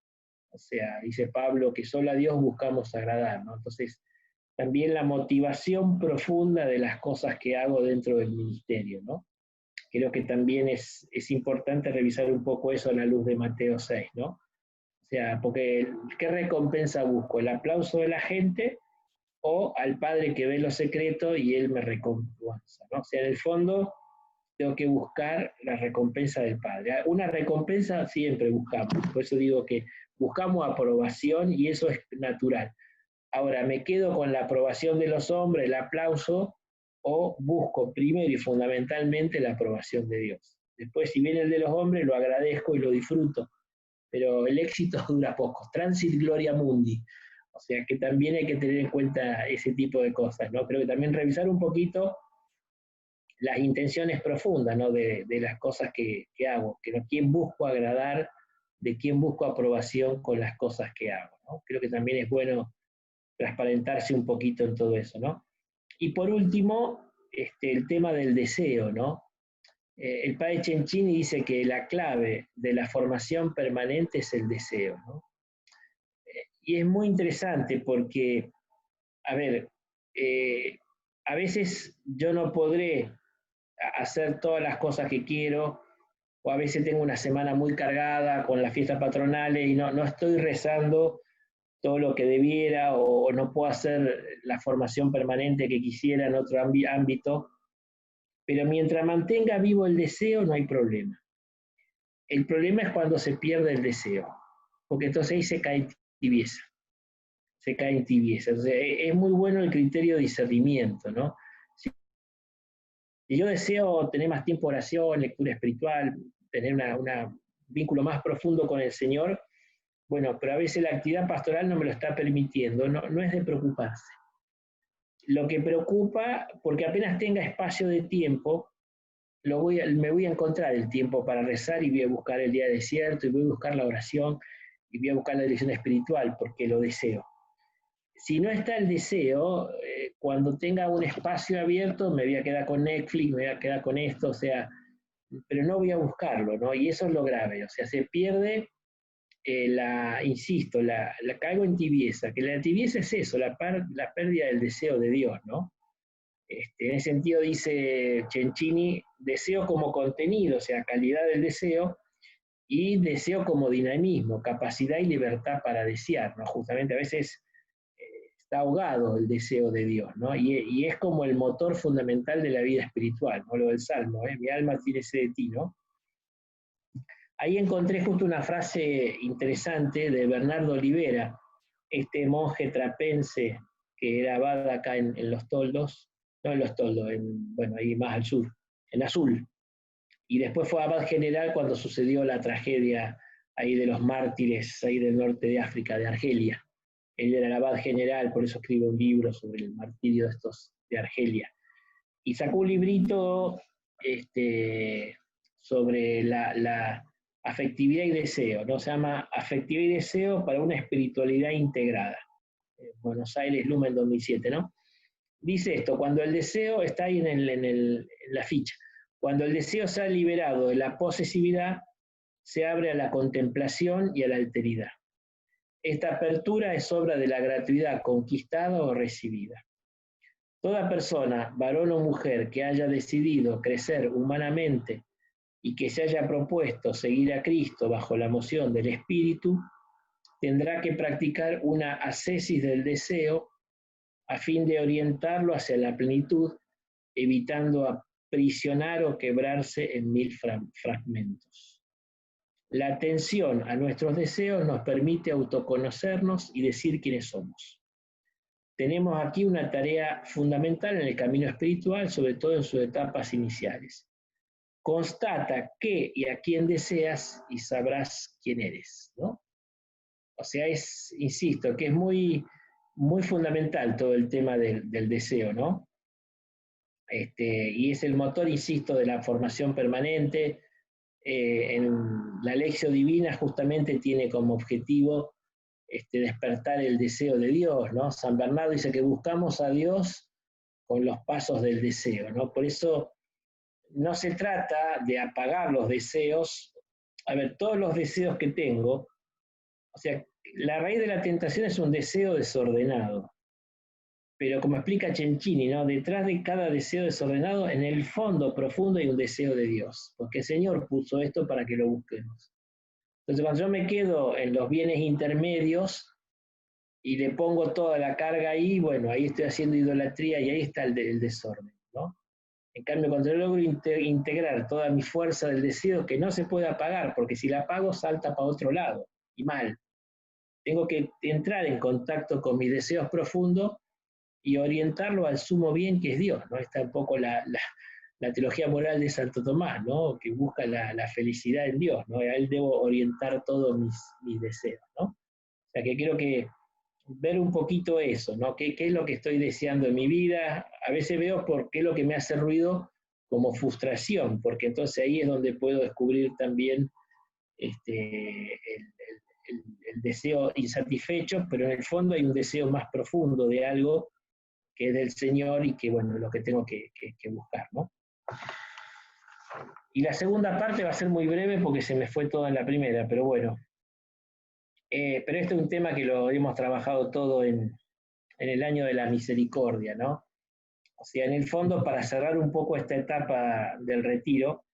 O sea, dice Pablo que solo a Dios buscamos agradar, ¿no? Entonces, también la motivación profunda de las cosas que hago dentro del ministerio, ¿no? Creo que también es importante revisar un poco eso a la luz de Mateo 6, ¿no? O sea, porque ¿qué recompensa busco? ¿El aplauso de la gente o al Padre que ve lo secreto y Él me recompensa, ¿no? O sea, en el fondo, tengo que buscar la recompensa del Padre. Una recompensa siempre buscamos, por eso digo que buscamos aprobación y eso es natural. Ahora, ¿me quedo con la aprobación de los hombres, el aplauso, o busco primero y fundamentalmente la aprobación de Dios? Después, si viene el de los hombres, lo agradezco y lo disfruto, pero el éxito dura poco. Transit gloria mundi. O sea que también hay que tener en cuenta ese tipo de cosas, ¿no? Creo que también revisar un poquito las intenciones profundas, ¿no? de las cosas que hago, que no, quién busco agradar, de quién busco aprobación con las cosas que hago, ¿no? Creo que también es bueno transparentarse un poquito en todo eso, ¿no? Y por último, el tema del deseo, ¿no? El padre Cencini dice que la clave de la formación permanente es el deseo, ¿no? Y es muy interesante porque, a ver, eh, a veces yo no podré hacer todas las cosas que quiero, o a veces tengo una semana muy cargada con las fiestas patronales y no estoy rezando todo lo que debiera o no puedo hacer la formación permanente que quisiera en otro ámbito, pero mientras mantenga vivo el deseo no hay problema. El problema es cuando se pierde el deseo, porque entonces ahí se cae en tibieza, se cae en tibieza. Entonces, es muy bueno el criterio de discernimiento, ¿no? Si yo deseo tener más tiempo de oración, lectura espiritual, tener un vínculo más profundo con el Señor, bueno, pero a veces la actividad pastoral no me lo está permitiendo, no es de preocuparse. Lo que preocupa, porque apenas tenga espacio de tiempo, me voy a encontrar el tiempo para rezar y voy a buscar el día desierto y voy a buscar la oración y voy a buscar la dirección espiritual porque lo deseo. Si no está el deseo, cuando tenga un espacio abierto me voy a quedar con Netflix, me voy a quedar con esto, o sea, pero no voy a buscarlo, ¿no? Y eso es lo grave, o sea, se pierde insisto, la caigo en tibieza, que la tibieza es eso, la pérdida del deseo de Dios, ¿no? En ese sentido dice Cencini, deseo como contenido, o sea, calidad del deseo, y deseo como dinamismo, capacidad y libertad para desear, ¿no? Justamente a veces está ahogado el deseo de Dios, ¿no? Y es como el motor fundamental de la vida espiritual, ¿no? Lo del Salmo, mi alma tiene sed de ti, ¿no? Ahí encontré justo una frase interesante de Bernardo Olivera, este monje trapense que era abad acá en Los Toldos, no en Los Toldos, bueno, ahí más al sur, en Azul. Y después fue abad general cuando sucedió la tragedia ahí de los mártires, ahí del norte de África, de Argelia. Él era el abad general, por eso escribe un libro sobre el martirio de estos de Argelia. Y sacó un librito sobre la afectividad y deseo, ¿no? Se llama Afectividad y Deseo para una espiritualidad integrada. Buenos Aires, Lumen 2007, ¿no? Dice esto, cuando el deseo, está ahí en la ficha, cuando el deseo se ha liberado de la posesividad, se abre a la contemplación y a la alteridad. Esta apertura es obra de la gratuidad conquistada o recibida. Toda persona, varón o mujer, que haya decidido crecer humanamente y que se haya propuesto seguir a Cristo bajo la moción del Espíritu, tendrá que practicar una ascesis del deseo a fin de orientarlo hacia la plenitud, evitando aprisionar o quebrarse en mil fragmentos. La atención a nuestros deseos nos permite autoconocernos y decir quiénes somos. Tenemos aquí una tarea fundamental en el camino espiritual, sobre todo en sus etapas iniciales. Constata qué y a quién deseas y sabrás quién eres, ¿no? O sea, insisto, que es muy, muy fundamental todo el tema del deseo, ¿no? Y es el motor, insisto, de la formación permanente. En la Lección Divina justamente tiene como objetivo despertar el deseo de Dios, ¿no? San Bernardo dice que buscamos a Dios con los pasos del deseo, ¿no? Por eso no se trata de apagar los deseos. A ver, todos los deseos que tengo, o sea, la raíz de la tentación es un deseo desordenado. Pero como explica Cencini, ¿no? Detrás de cada deseo desordenado, en el fondo profundo hay un deseo de Dios, porque el Señor puso esto para que lo busquemos. Entonces, cuando yo me quedo en los bienes intermedios y le pongo toda la carga ahí, bueno, ahí estoy haciendo idolatría y ahí está el desorden, ¿no? En cambio, cuando yo logro integrar toda mi fuerza del deseo, que no se puede apagar, porque si la apago salta para otro lado, y mal. Tengo que entrar en contacto con mis deseos profundos y orientarlo al sumo bien que es Dios, ¿no? Está un poco la teología moral de Santo Tomás, ¿no? Que busca la felicidad en Dios, ¿no? A él debo orientar todos mis deseos, ¿no? O sea que creo que ver un poquito eso, ¿no? ¿Qué es lo que estoy deseando en mi vida? A veces veo por qué es lo que me hace ruido como frustración, porque entonces ahí es donde puedo descubrir también el deseo insatisfecho, pero en el fondo hay un deseo más profundo de algo que es del Señor y que, bueno, es lo que tengo que buscar, ¿no? Y la segunda parte va a ser muy breve porque se me fue toda en la primera, pero bueno. Pero este es un tema que lo hemos trabajado todo en el año de la misericordia, ¿no? O sea, en el fondo, para cerrar un poco esta etapa del retiro,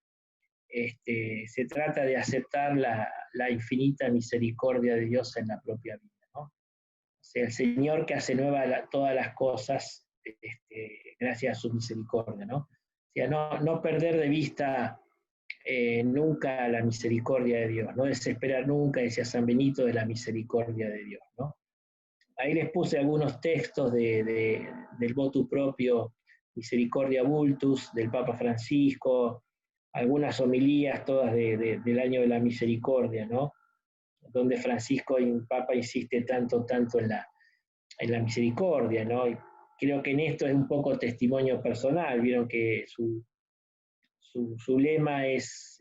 se trata de aceptar la infinita misericordia de Dios en la propia vida, ¿no? O sea, el Señor que hace nueva todas las cosas gracias a su misericordia, ¿no? O sea, no perder de vista nunca la misericordia de Dios, no desesperar nunca, decía San Benito, de la misericordia de Dios, ¿no? Ahí les puse algunos textos del voto propio Misericordia Vultus, del Papa Francisco, algunas homilías todas del año de la misericordia, ¿no? Donde Francisco y el Papa insiste tanto en la misericordia, ¿no? Y creo que en esto es un poco testimonio personal, vieron que su lema es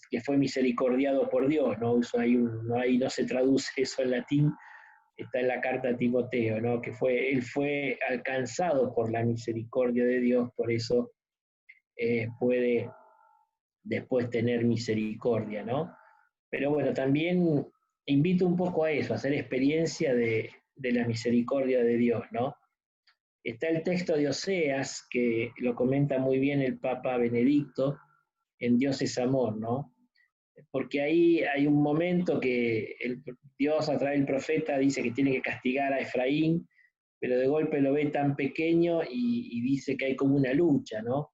que fue misericordiado por Dios, ¿no? Ahí no se traduce eso en latín, está en la carta a Timoteo, ¿no? Que él fue alcanzado por la misericordia de Dios, por eso puede después tener misericordia, ¿no? Pero bueno, también invito un poco a eso, a hacer experiencia de la misericordia de Dios, ¿no? Está el texto de Oseas, que lo comenta muy bien el Papa Benedicto, en Dios es amor, ¿no? Porque ahí hay un momento que Dios a través del profeta dice que tiene que castigar a Efraín, pero de golpe lo ve tan pequeño y dice que hay como una lucha, ¿no?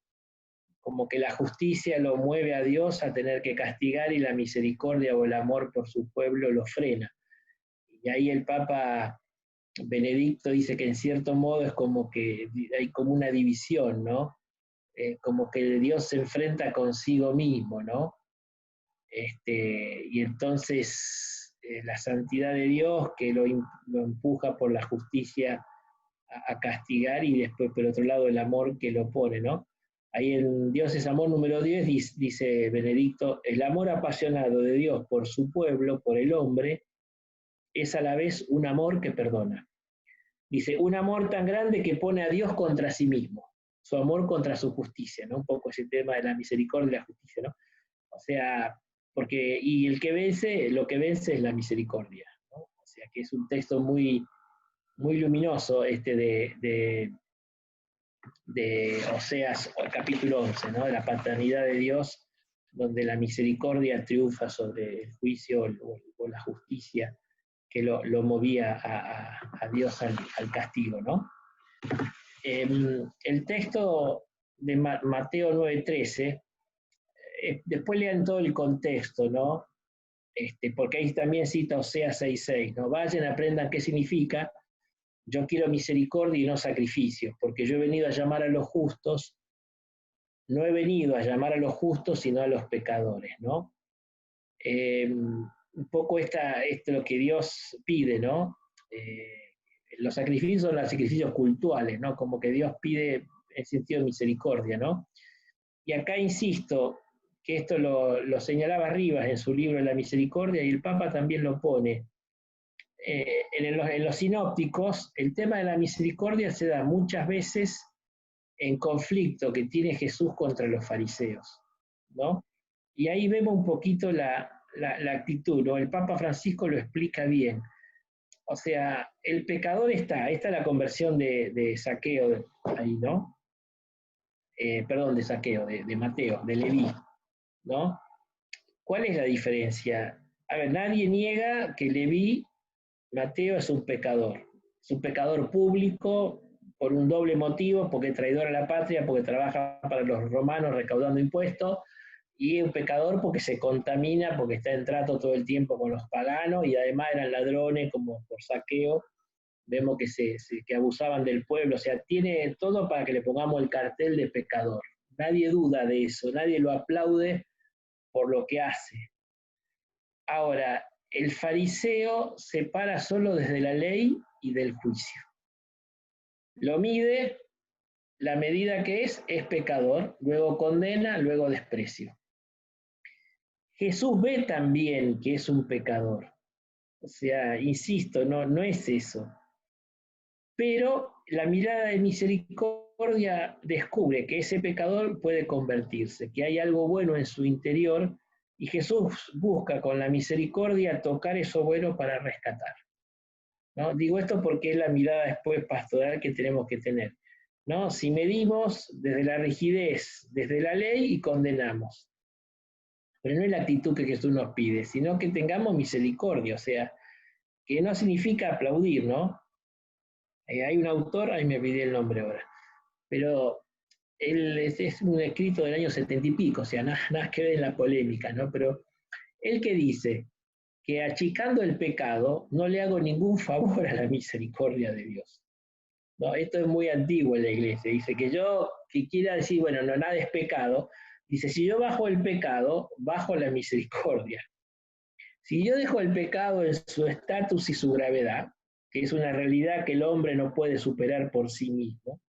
Como que la justicia lo mueve a Dios a tener que castigar y la misericordia o el amor por su pueblo lo frena. Y ahí el Papa Benedicto dice que en cierto modo es como que hay como una división, ¿no? Como que Dios se enfrenta consigo mismo, ¿no? Y entonces la santidad de Dios que lo empuja por la justicia a castigar y después por otro lado el amor que lo pone, ¿no? Ahí en Dios es amor número 10 dice Benedicto, el amor apasionado de Dios por su pueblo, por el hombre, es a la vez un amor que perdona. Dice, un amor tan grande que pone a Dios contra sí mismo, su amor contra su justicia, ¿no? Un poco ese tema de la misericordia y la justicia, ¿no? O sea, y el que vence, lo que vence es la misericordia, ¿no? O sea, que es un texto muy, muy luminoso de Oseas, capítulo 11, ¿no? De la paternidad de Dios, donde la misericordia triunfa sobre el juicio o la justicia que lo movía a Dios al castigo, ¿no? El texto de Mateo 9:13, después lean todo el contexto, ¿no? Porque ahí también cita Oseas 6:6, ¿no? Vayan, aprendan qué significa, yo quiero misericordia y no sacrificios, porque yo he venido a llamar a los justos, no he venido a llamar a los justos, sino a los pecadores, ¿no? Un poco esto es lo que Dios pide, ¿no? Los sacrificios son los sacrificios cultuales, ¿no? Como que Dios pide en sentido de misericordia, ¿no? Y acá insisto, que esto lo señalaba Rivas en su libro La Misericordia y el Papa también lo pone. En los sinópticos, el tema de la misericordia se da muchas veces en conflicto que tiene Jesús contra los fariseos, ¿no? Y ahí vemos un poquito la actitud, ¿no? El Papa Francisco lo explica bien. O sea, el pecador esta es la conversión de Saqueo, ahí, ¿no? Perdón, de Saqueo, de Mateo, de Leví, ¿no? ¿Cuál es la diferencia? A ver, nadie niega que Leví, Mateo es un pecador público, por un doble motivo, porque es traidor a la patria, porque trabaja para los romanos recaudando impuestos, y un pecador porque se contamina, porque está en trato todo el tiempo con los paganos, y además eran ladrones como por saqueo, vemos que abusaban del pueblo, o sea, tiene todo para que le pongamos el cartel de pecador. Nadie duda de eso, nadie lo aplaude por lo que hace. Ahora, el fariseo se para solo desde la ley y del juicio. Lo mide, la medida que es pecador, luego condena, luego desprecio. Jesús ve también que es un pecador. O sea, insisto, no es eso. Pero la mirada de misericordia descubre que ese pecador puede convertirse, que hay algo bueno en su interior, y Jesús busca con la misericordia tocar eso bueno para rescatar. ¿No? Digo esto porque es la mirada después pastoral que tenemos que tener. ¿No? Si medimos desde la rigidez, desde la ley y condenamos. Pero no es la actitud que Jesús nos pide, sino que tengamos misericordia, o sea, que no significa aplaudir, ¿no? Hay un autor, ahí me olvidé el nombre ahora, pero él es un escrito del año 70 y pico, o sea, nada que ver en la polémica, ¿no? Pero él que dice que achicando el pecado no le hago ningún favor a la misericordia de Dios. No, esto es muy antiguo en la iglesia. Dice que yo, que quiera decir, bueno, no, nada es pecado, dice, si yo bajo el pecado, bajo la misericordia. Si yo dejo el pecado en su estatus y su gravedad, que es una realidad que el hombre no puede superar por sí mismo,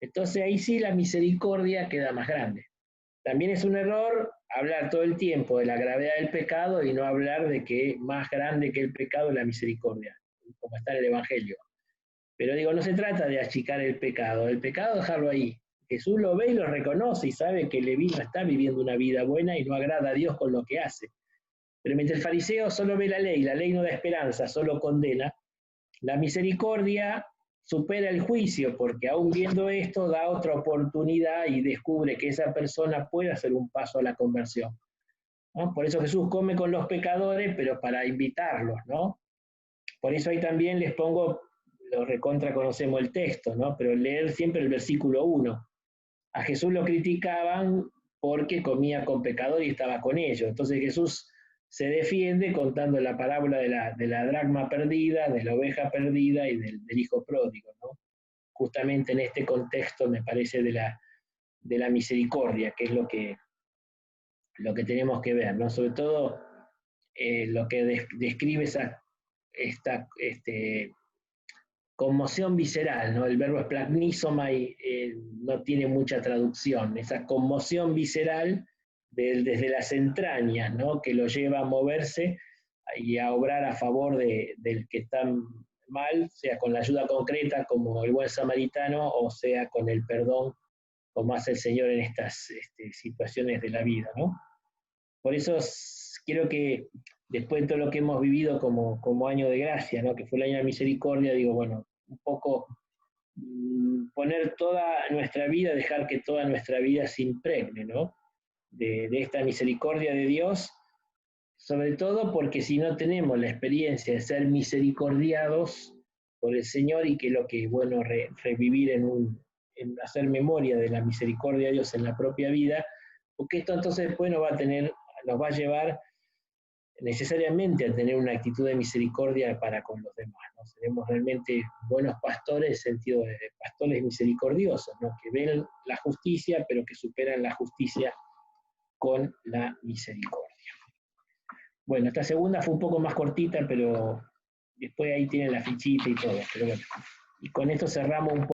entonces ahí sí la misericordia queda más grande. También es un error hablar todo el tiempo de la gravedad del pecado y no hablar de que más grande que el pecado es la misericordia, como está en el Evangelio. Pero digo, no se trata de achicar el pecado dejarlo ahí. Jesús lo ve y lo reconoce y sabe que Leví no está viviendo una vida buena y no agrada a Dios con lo que hace. Pero mientras el fariseo solo ve la ley no da esperanza, solo condena, la misericordia supera el juicio, porque aún viendo esto da otra oportunidad y descubre que esa persona puede hacer un paso a la conversión, ¿no? Por eso Jesús come con los pecadores, pero para invitarlos, ¿no? Por eso ahí también les pongo, lo recontra conocemos el texto, ¿no? Pero leer siempre el versículo 1. A Jesús lo criticaban porque comía con pecadores y estaba con ellos. Entonces Jesús se defiende contando la parábola de la dracma perdida, de la oveja perdida y del hijo pródigo, ¿no? Justamente en este contexto, me parece, de la misericordia, que es lo que tenemos que ver, ¿no? Sobre todo lo que describe esta conmoción visceral, ¿no? El verbo esplagnisomai no tiene mucha traducción, esa conmoción visceral desde las entrañas, ¿no? Que lo lleva a moverse y a obrar a favor del que está mal, sea con la ayuda concreta como el buen samaritano, o sea con el perdón, como hace el Señor en estas situaciones de la vida, ¿no? Por eso quiero que después de todo lo que hemos vivido como año de gracia, ¿no? Que fue el año de misericordia, digo, bueno, un poco poner toda nuestra vida, dejar que toda nuestra vida se impregne, ¿no? De esta misericordia de Dios, sobre todo porque si no tenemos la experiencia de ser misericordiados por el Señor y que lo que es bueno revivir en hacer memoria de la misericordia de Dios en la propia vida, porque esto entonces después nos va a llevar necesariamente a tener una actitud de misericordia para con los demás, ¿no? Seremos realmente buenos pastores en el sentido de pastores misericordiosos, ¿no? Que ven la justicia, pero que superan la justicia con la misericordia. Bueno, esta segunda fue un poco más cortita, pero después ahí tienen la fichita y todo, pero bueno. Y con esto cerramos un poco.